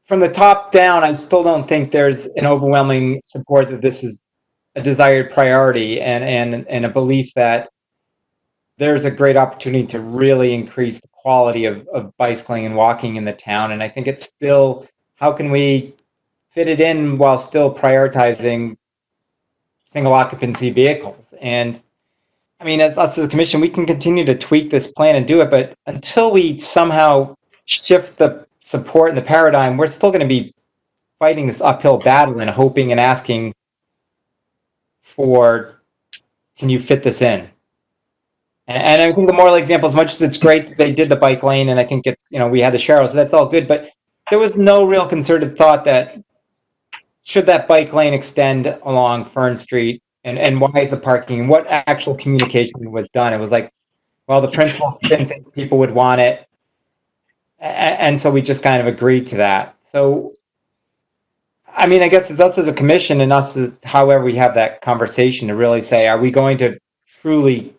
from the top down, I still don't think there's an overwhelming support that this is a desired priority and a belief that there's a great opportunity to really increase the quality of bicycling and walking in the town. And I think it's still, how can we fit it in while still prioritizing single occupancy vehicles? And I mean, as us as a commission, we can continue to tweak this plan and do it, but until we somehow shift the support and the paradigm, we're still going to be fighting this uphill battle and hoping and asking for, can you fit this in? And I think the moral example, as much as it's great that they did the bike lane, and I think it's, you know, we had the Cheryl, so that's all good, but there was no real concerted thought that should that bike lane extend along Fern Street, and why is the parking, and what actual communication was done. It was like, well, the principal didn't think people would want it, and so we just kind of agreed to that. So, I mean, I guess it's us as a commission and us as however we have that conversation to really say, are we going to truly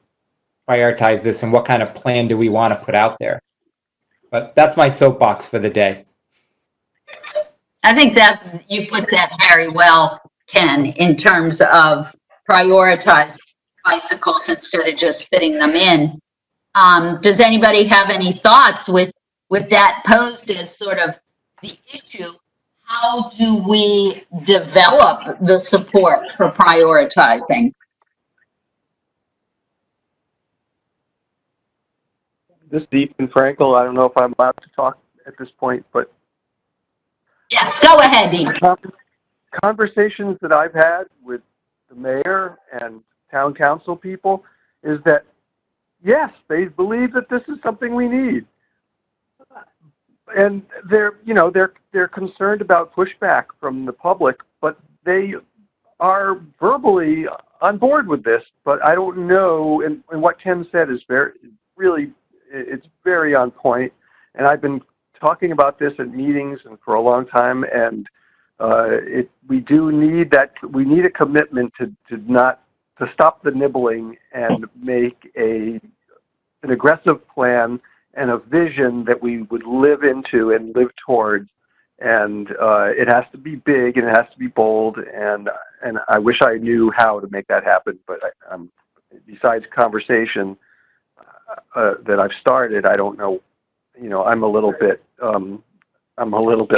prioritize this, and what kind of plan do we want to put out there? But that's my soapbox for the day. I think that you put that very well, Ken, in terms of prioritizing bicycles instead of just fitting them in. Does anybody have any thoughts with that posed as sort of the issue? How do we develop the support for prioritizing? This deep and Frankel, I don't know if I'm allowed to talk at this point, but yes, go ahead, Dean. Conversations that I've had with the mayor and town council people is that, yes, they believe that this is something we need. And they're concerned about pushback from the public, but they are verbally on board with this. But I don't know, and what Ken said is it's very on point. And I've been talking about this at meetings and for a long time, and we do need that. We need a commitment to stop the nibbling and make an aggressive plan and a vision that we would live into and live towards. And it has to be big and it has to be bold. And I wish I knew how to make that happen. But besides conversation that I've started, I don't know. You know, I'm a little bit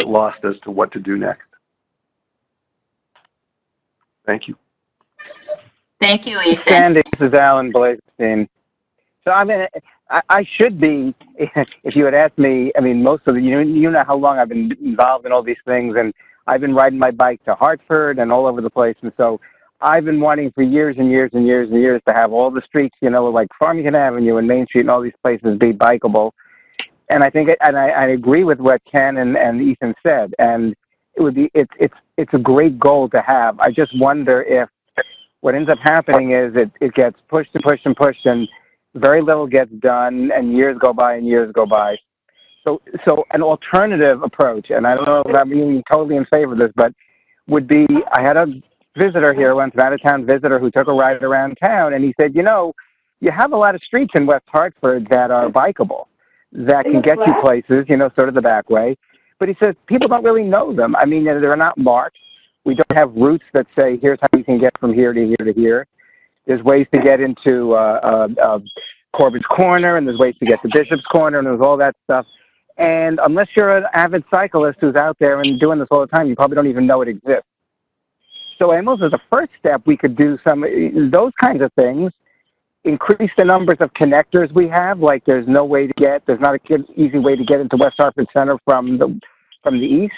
lost as to what to do next. Thank you. Thank you, Ethan. Sandy, this is Alan Blazenstein. So I mean, I should be, if you had asked me, I mean, most of the, you know how long I've been involved in all these things, and I've been riding my bike to Hartford and all over the place. And so I've been wanting for years and years and years and years to have all the streets, you know, like Farmington Avenue and Main Street and all these places be bikeable. And I think, I agree with what Ken and Ethan said. And it would be, it's a great goal to have. I just wonder if what ends up happening is it gets pushed and pushed and pushed, and very little gets done, and years go by and years go by. So an alternative approach, and I don't know if I'm even totally in favor of this, but would be, I had a visitor here once, an out-of-town visitor who took a ride around town, and he said, you know, you have a lot of streets in West Hartford that are bikeable, that can get you places, you know, sort of the back way. But he says people don't really know them. I mean, they're not marked. We don't have routes that say, here's how you can get from here to here to here. There's ways to get into Corbin's Corner, and there's ways to get to Bishop's Corner, and there's all that stuff. And unless you're an avid cyclist who's out there and doing this all the time, you probably don't even know it exists. So almost as a first step, we could do some those kinds of things, increase the numbers of connectors we have. Like there's no way to get, there's not an easy way to get into West Hartford Center from the east.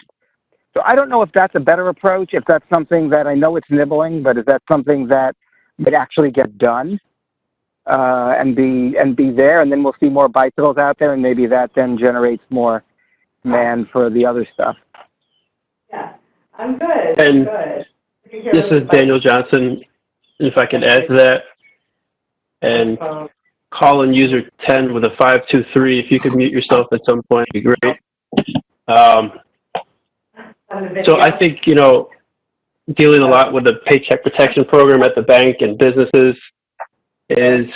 So I don't know if that's a better approach, if that's something that, I know it's nibbling, but is that something that might actually get done and be there, and then we'll see more bicycles out there, and maybe that then generates more demand for the other stuff. Yeah, I'm good. And good. this is Daniel Johnson. If I can add to that, and call in user 10 with a 523. If you could mute yourself at some point, it'd be great. So I think, you know, dealing a lot with the Paycheck Protection Program at the bank and businesses is,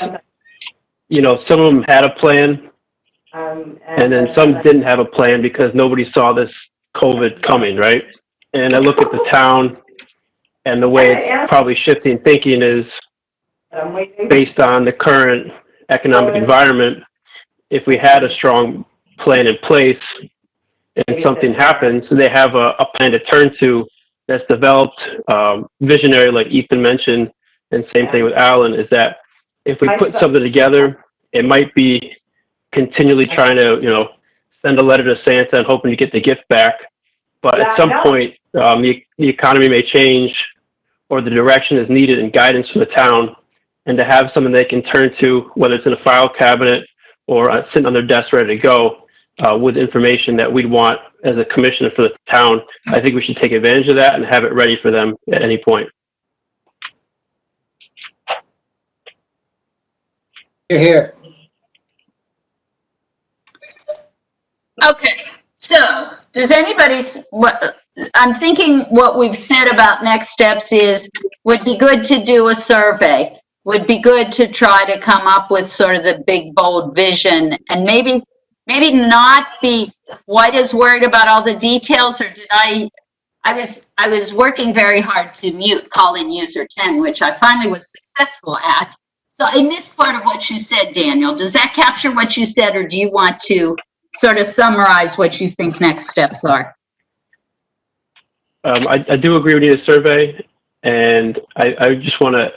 you know, some of them had a plan, and then some didn't have a plan because nobody saw this COVID coming, right? And I look at the town, and the way it's probably shifting thinking is based on the current economic environment. If we had a strong plan in place and something happens, they have a plan to turn to that's developed, visionary, like Ethan mentioned, and same thing with Alan, is that if we put something together, it might be continually trying to, you know, send a letter to Santa and hoping to get the gift back. But at some point, the economy may change, or the direction is needed and guidance from the town, and to have something they can turn to, whether it's in a file cabinet or sitting on their desk ready to go, with information that we'd want as a commissioner for the town. I think we should take advantage of that and have it ready for them at any point. You're here. Okay, so does anybody, I'm thinking what we've said about next steps is, would be good to do a survey, would be good to try to come up with sort of the big, bold vision, and maybe not be quite as worried about all the details. Or did I was working very hard to mute call-in user 10, which I finally was successful at. So I missed part of what you said, Daniel. Does that capture what you said, or do you want to sort of summarize what you think next steps are? I do agree with you, a survey, and I just want to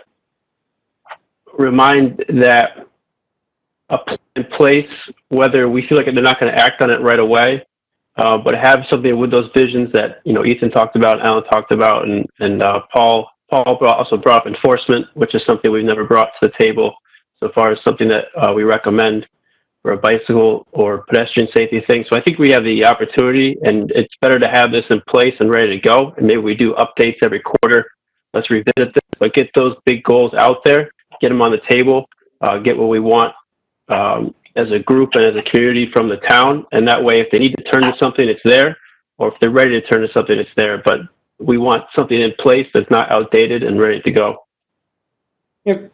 remind that a plan in place, whether we feel like they're not going to act on it right away, but have something with those visions that, you know, Ethan talked about, Alan talked about, and Paul also brought up enforcement, which is something we've never brought to the table so far as something that we recommend for a bicycle or pedestrian safety thing. So I think we have the opportunity, and it's better to have this in place and ready to go. And maybe we do updates every quarter. Let's revisit this, but get those big goals out there, get them on the table, get what we want as a group and as a community from the town. And that way, if they need to turn to something, it's there, or if they're ready to turn to something, it's there. But we want something in place that's not outdated and ready to go. Yeah.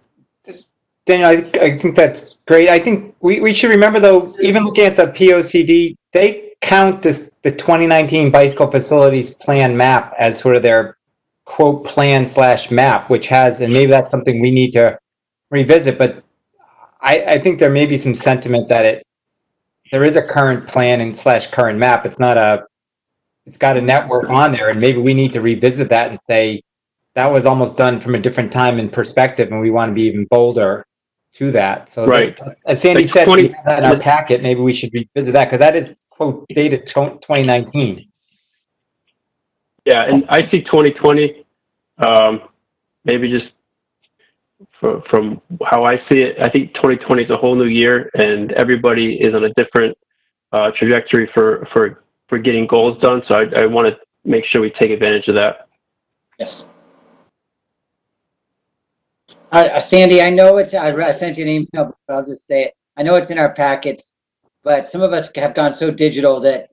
Daniel, I think that's great. I think we should remember, though, even looking at the POCD, they count the 2019 bicycle facilities plan map as sort of their quote plan / map, which has, and maybe that's something we need to revisit, but I think there may be some sentiment that there is a current plan and / current map. It's got a network on there, and maybe we need to revisit that and say that was almost done from a different time and perspective, and we want to be even bolder to that. So right. As Sandy said, we have that in our packet. Maybe we should revisit that, because that is quote dated 2019. Yeah, and I see 2020, maybe just from how I see it, I think 2020 is a whole new year, and everybody is on a different trajectory for getting goals done. So I want to make sure we take advantage of that. Yes. Sandy, I know I sent you an email, but I'll just say it. I know it's in our packets, but some of us have gone so digital that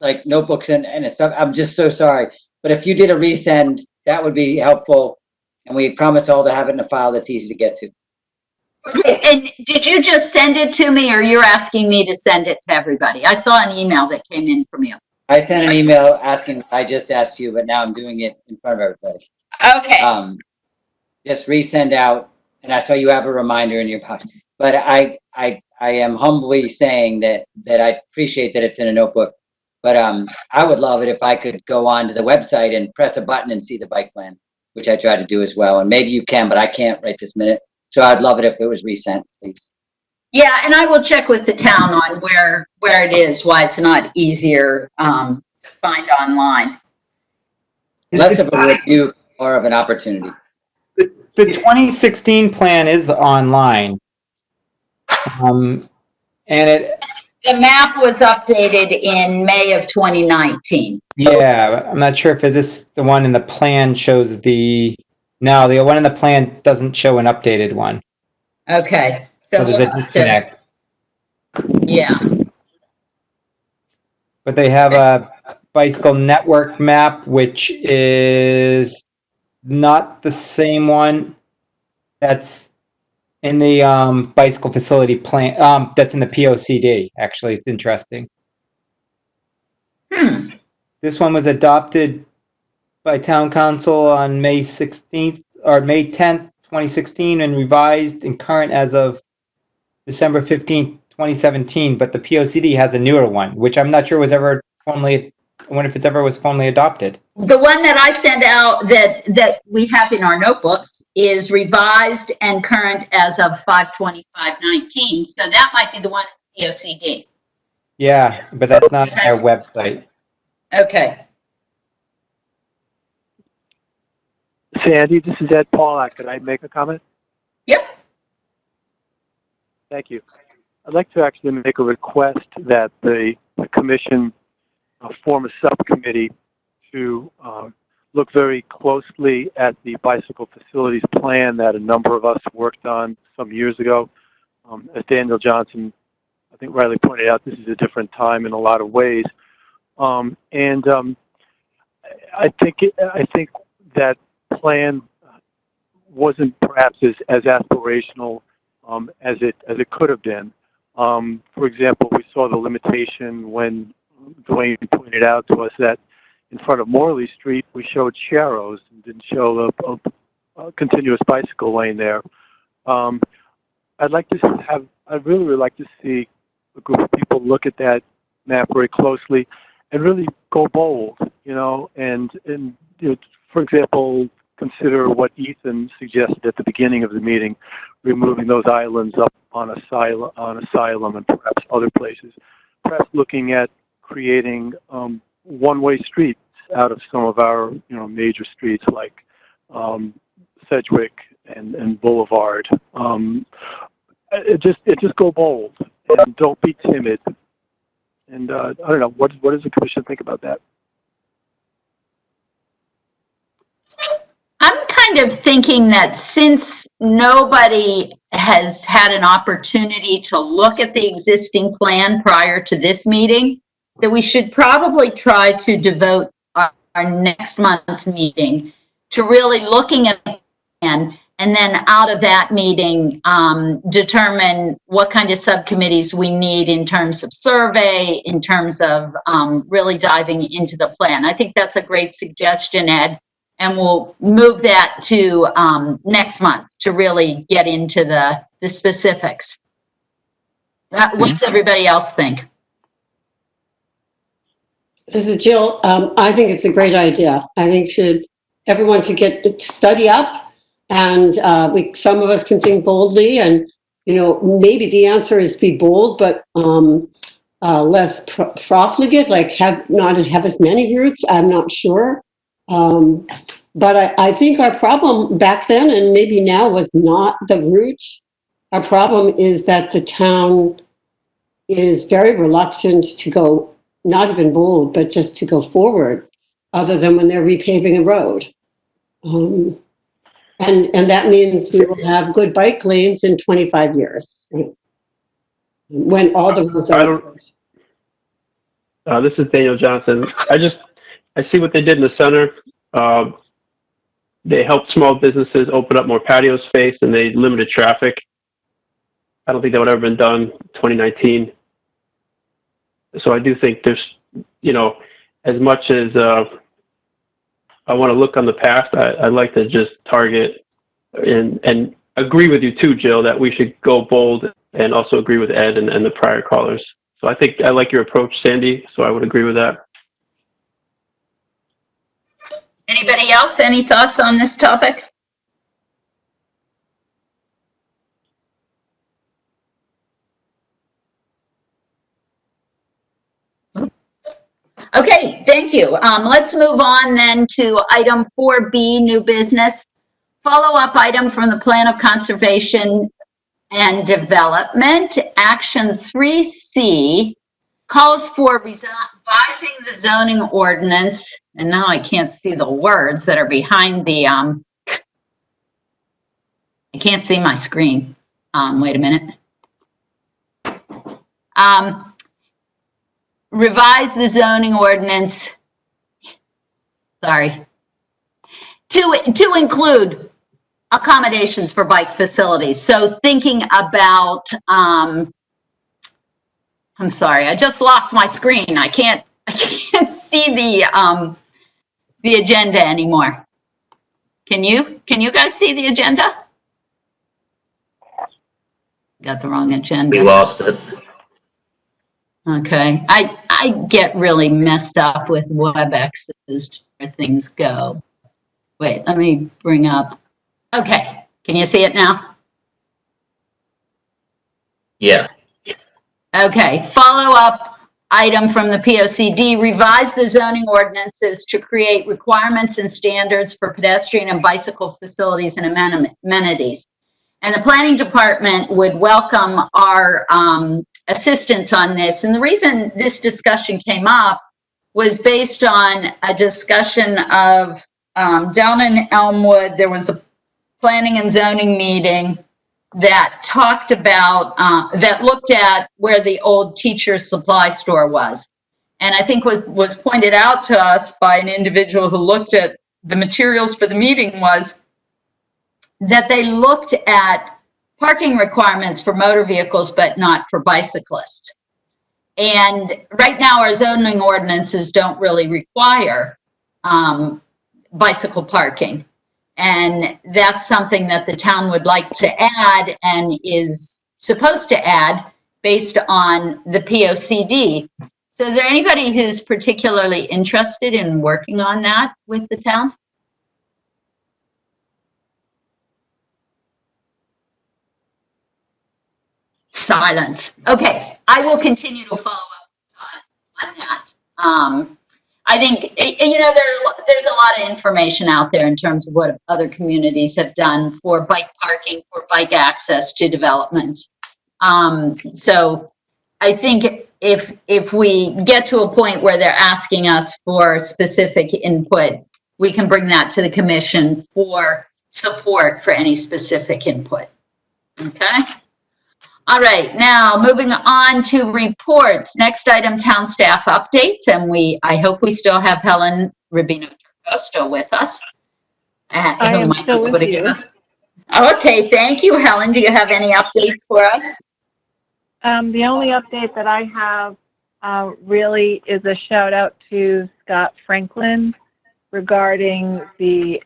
like notebooks and stuff. I'm just so sorry. But if you did a resend, that would be helpful. And we promise all to have it in a file that's easy to get to. Okay, and did you just send it to me or you're asking me to send it to everybody? I saw an email that came in from you. I sent an email asking, I just asked you, but now I'm doing it in front of everybody. Okay. Just resend out, and I saw you have a reminder in your box. But I am humbly saying that I appreciate that it's in a notebook, but I would love it if I could go on to the website and press a button and see the bike plan, which I try to do as well. And maybe you can, but I can't right this minute. So I'd love it if it was resent, please. Yeah, and I will check with the town on where it is, why it's not easier to find online. Less of a review, more of an opportunity. The 2016 plan is online. And the map was updated in May of 2019. Yeah, I'm not sure if this the one in the plan shows the one in the plan doesn't show an updated one. Okay. So there's a disconnect. Yeah. But they have a bicycle network map, which is not the same one that's in the bicycle facility plan. That's in the POCD. Actually, it's interesting. This one was adopted by Town Council on May 16th or May 10th, 2016, and revised and current as of December 15th, 2017. But the POCD has a newer one, which I'm not sure was ever formally. I wonder if it ever was formally adopted. The one that I sent out that we have in our notebooks is revised and current as of 5/25/19. So that might be the one POCD. Yeah, but that's not on their website. Okay. Sandy, this is Ed Pollack. Could I make a comment? Yep. Thank you. I'd like to actually make a request that the commission form a subcommittee to look very closely at the bicycle facilities plan that a number of us worked on some years ago. As Daniel Johnson, I think rightly pointed out, this is a different time in a lot of ways. I think that plan wasn't perhaps as aspirational as it could have been. For example, we saw the limitation when Dwayne pointed out to us that in front of Morley Street we showed sharrows and didn't show a continuous bicycle lane there. I'd really would like to see a group of people look at that map very closely and really go bold, and for example, consider what Ethan suggested at the beginning of the meeting, removing those islands up on Asylum and perhaps other places. Perhaps looking at creating one-way streets out of some of our major streets like Sedgwick and Boulevard. Just go bold and don't be timid. And I don't know, what does the commission think about that? I'm kind of thinking that since nobody has had an opportunity to look at the existing plan prior to this meeting, that we should probably try to devote our next month's meeting to really looking at the plan, and then out of that meeting, determine what kind of subcommittees we need in terms of survey, in terms of really diving into the plan. I think that's a great suggestion, Ed. And we'll move that to next month to really get into the specifics. What's everybody else think? This is Jill. I think it's a great idea. I think everyone should study up, and some of us can think boldly, and maybe the answer is be bold, but less profligate, like not have as many routes. I'm not sure. But I think our problem back then and maybe now was not the routes. Our problem is that the town is very reluctant to go, not even bold, but just to go forward, other than when they're repaving a road. And that means we will have good bike lanes in 25 years, right? When all the roads are. This is Daniel Johnson. I see what they did in the center. They helped small businesses open up more patio space and they limited traffic. I don't think that would have ever been done 2019. So I do think there's, you know, as much as I want to look on the past, I'd like to just target and agree with you too, Jill, that we should go bold, and also agree with Ed and the prior callers. So I think I like your approach, Sandy, so I would agree with that. Anybody else? Any thoughts on this topic? Okay, thank you. Let's move on then to item 4B, new business. Follow-up item from the Plan of Conservation and Development. Action 3C calls for revising the zoning ordinance. And now I can't see the words that are behind the, I can't see my screen. Wait a minute. Revise the zoning ordinance, sorry, to include accommodations for bike facilities. So thinking about, I'm sorry, I just lost my screen. I can't see the agenda anymore. Can you guys see the agenda? Got the wrong agenda. We lost it. Okay, I get really messed up with WebExes where things go. Wait, let me bring up. Okay, can you see it now? Yeah. Okay, follow-up item from the POCD, revise the zoning ordinances to create requirements and standards for pedestrian and bicycle facilities and amenities. And the planning department would welcome our assistance on this. And the reason this discussion came up was based on a discussion of down in Elmwood, there was a planning and zoning meeting that talked about, that looked at where the old teacher's supply store was. And I think was pointed out to us by an individual who looked at the materials for the meeting was that they looked at parking requirements for motor vehicles, but not for bicyclists. And right now, our zoning ordinances don't really require bicycle parking. And that's something that the town would like to add and is supposed to add based on the POCD. So is there anybody who's particularly interested in working on that with the town? Silence. Okay, I will continue to follow up on that. I think, you know, there's a lot of information out there in terms of what other communities have done for bike parking, for bike access to developments. So I think if we get to a point where they're asking us for specific input, we can bring that to the commission for support for any specific input. Okay? All right, now moving on to reports. Next item, town staff updates, and I hope we still have Helen Rubino-Turcosto with us. I am still with you. Okay, thank you, Helen. Do you have any updates for us? The only update that I have really is a shout out to Scott Franklin regarding the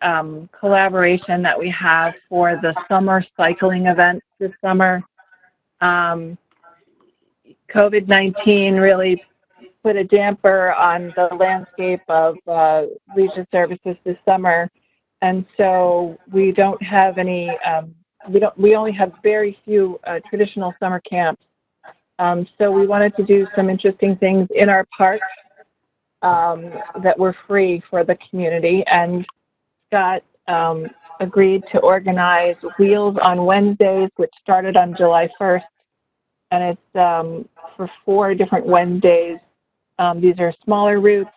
collaboration that we have for the summer cycling event this summer. COVID-19 really put a damper on the landscape of leisure services this summer, and so we don't have any. We only have very few traditional summer camps. So we wanted to do some interesting things in our parks that were free for the community, and Scott agreed to organize Wheels on Wednesdays, which started on July 1st, and it's for 4 different Wednesdays. These are smaller routes,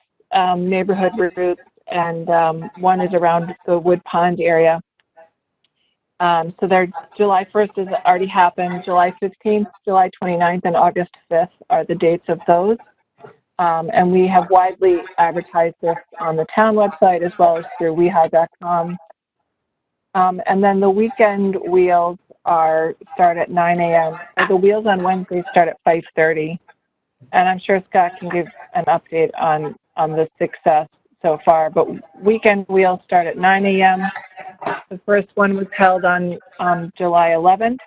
neighborhood routes, and one is around the Wood Pond area. So their July 1st has already happened. July 15th, July 29th, and August 5th are the dates of those. And we have widely advertised this on the town website as well as through wehow.com. And then the weekend wheels start at 9 a.m. The wheels on Wednesday start at 5:30. And I'm sure Scott can give an update on the success so far. But weekend wheels start at 9 a.m. The first one was held on July 11th.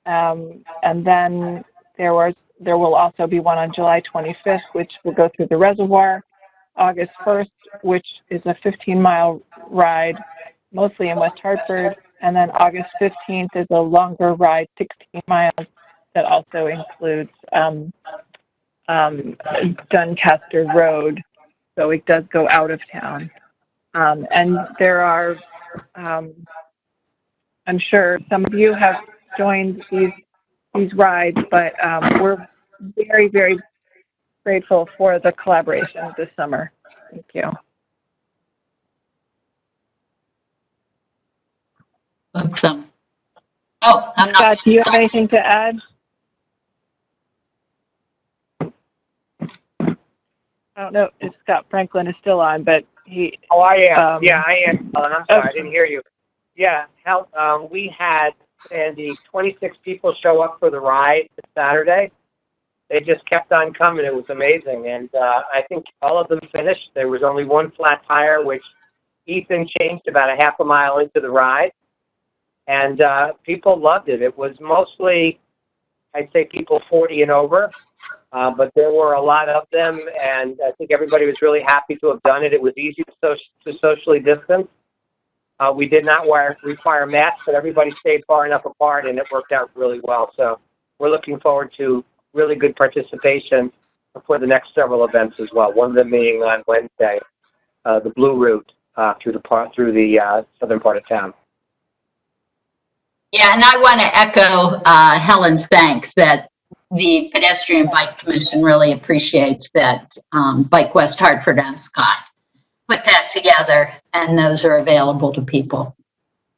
And then there will also be one on July 25th, which will go through the reservoir. August 1st, which is a 15-mile ride, mostly in West Hartford. And then August 15th is a longer ride, 16 miles, that also includes Doncaster Road. So it does go out of town. And there are, I'm sure some of you have joined these rides, but we're very, very grateful for the collaboration this summer. Thank you. Awesome. Oh, I'm not. Scott, do you have anything to add? I don't know if Scott Franklin is still on, but he. Oh, I am. Yeah, I am. I'm sorry, I didn't hear you. Yeah, we had, Sandy, 26 people show up for the ride this Saturday. They just kept on coming. It was amazing. And I think all of them finished. There was only one flat tire, which Ethan changed about a half a mile into the ride. And people loved it. It was mostly, I'd say, people 40 and over. But there were a lot of them, and I think everybody was really happy to have done it. It was easy to socially distance. We did not require masks, but everybody stayed far enough apart, and it worked out really well. So we're looking forward to really good participation for the next several events as well. One of them being on Wednesday, the Blue Route through the southern part of town. Yeah, and I want to echo Helen's thanks that the Pedestrian Bike Commission really appreciates that Bike West Hartford and Scott put that together, and those are available to people.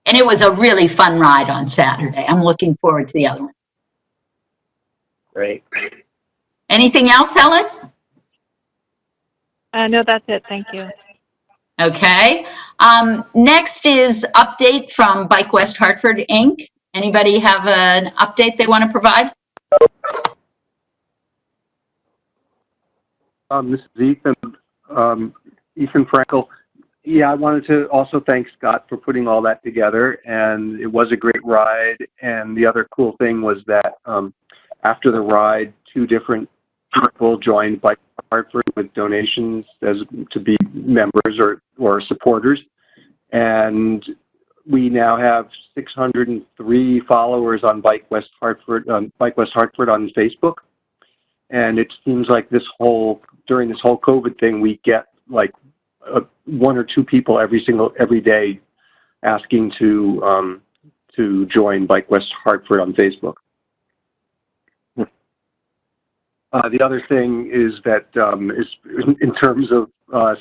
And it was a really fun ride on Saturday. I'm looking forward to the other one. Great. Anything else, Helen? No, that's it. Thank you. Okay. Next is update from Bike West Hartford, Inc. Anybody have an update they want to provide? This is Ethan. Ethan Frankel. Yeah, I wanted to also thank Scott for putting all that together, and it was a great ride. And the other cool thing was that after the ride, 2 different people joined Bike Hartford with donations to be members or supporters, and we now have 603 followers on Bike West Hartford on Facebook. And it seems like during this whole COVID thing, we get like 1 or 2 people every day asking to join Bike West Hartford on Facebook. The other thing is that is in terms of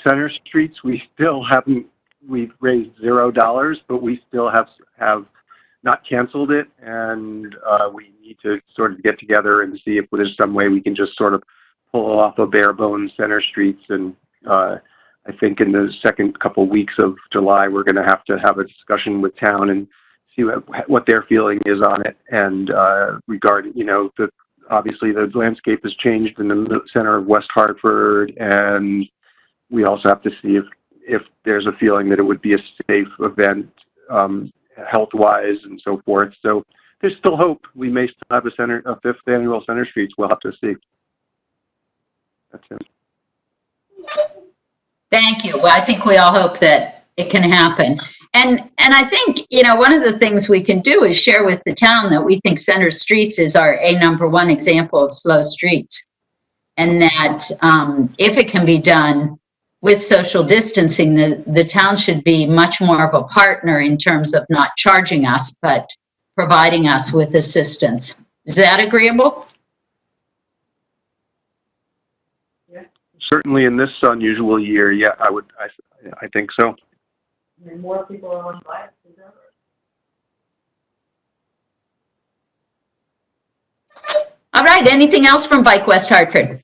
center streets, we've raised $0, but we still have not canceled it, and we need to sort of get together and see if there's some way we can just sort of pull off a bare bones center streets. And I think in the second couple weeks of July, we're going to have a discussion with town and see what their feeling is on it. And regarding, obviously the landscape has changed in the center of West Hartford, and we also have to see if there's a feeling that it would be a safe event, health-wise and so forth. So there's still hope. We may still have a 5th annual Center Streets. We'll have to see. That's it. Thank you. Well, I think we all hope that it can happen. And I think, one of the things we can do is share with the town that we think Center Streets is our #1 example of slow streets. And that if it can be done with social distancing, the town should be much more of a partner in terms of not charging us, but providing us with assistance. Is that agreeable? Certainly in this unusual year, yeah, I think so. And more people are on bikes. All right. Anything else from Bike West Hartford?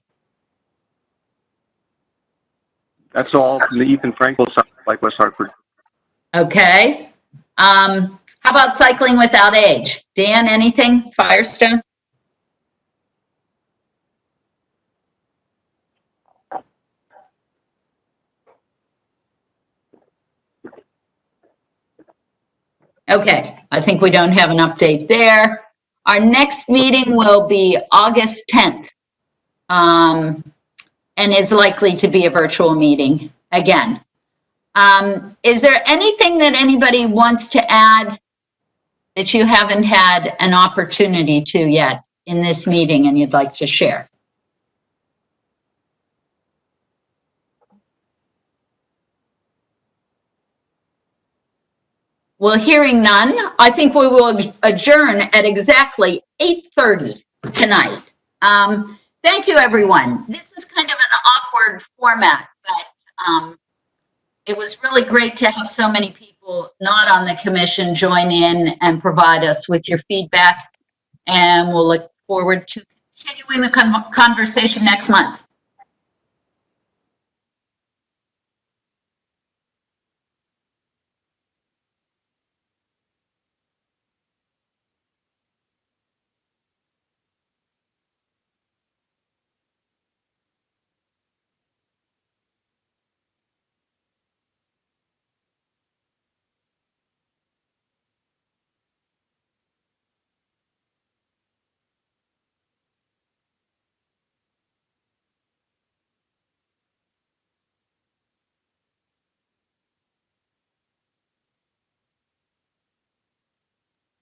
That's all from the Ethan Frankel side of Bike West Hartford. Okay. How about cycling without age? Dan, anything? Firestone? Okay, I think we don't have an update there. Our next meeting will be August 10th, and is likely to be a virtual meeting again. Is there anything that anybody wants to add that you haven't had an opportunity to yet in this meeting and you'd like to share? Well, hearing none, I think we will adjourn at exactly 8:30 tonight. Thank you, everyone. This is kind of an awkward format, but it was really great to have so many people not on the commission join in and provide us with your feedback. And we'll look forward to continuing the conversation next month.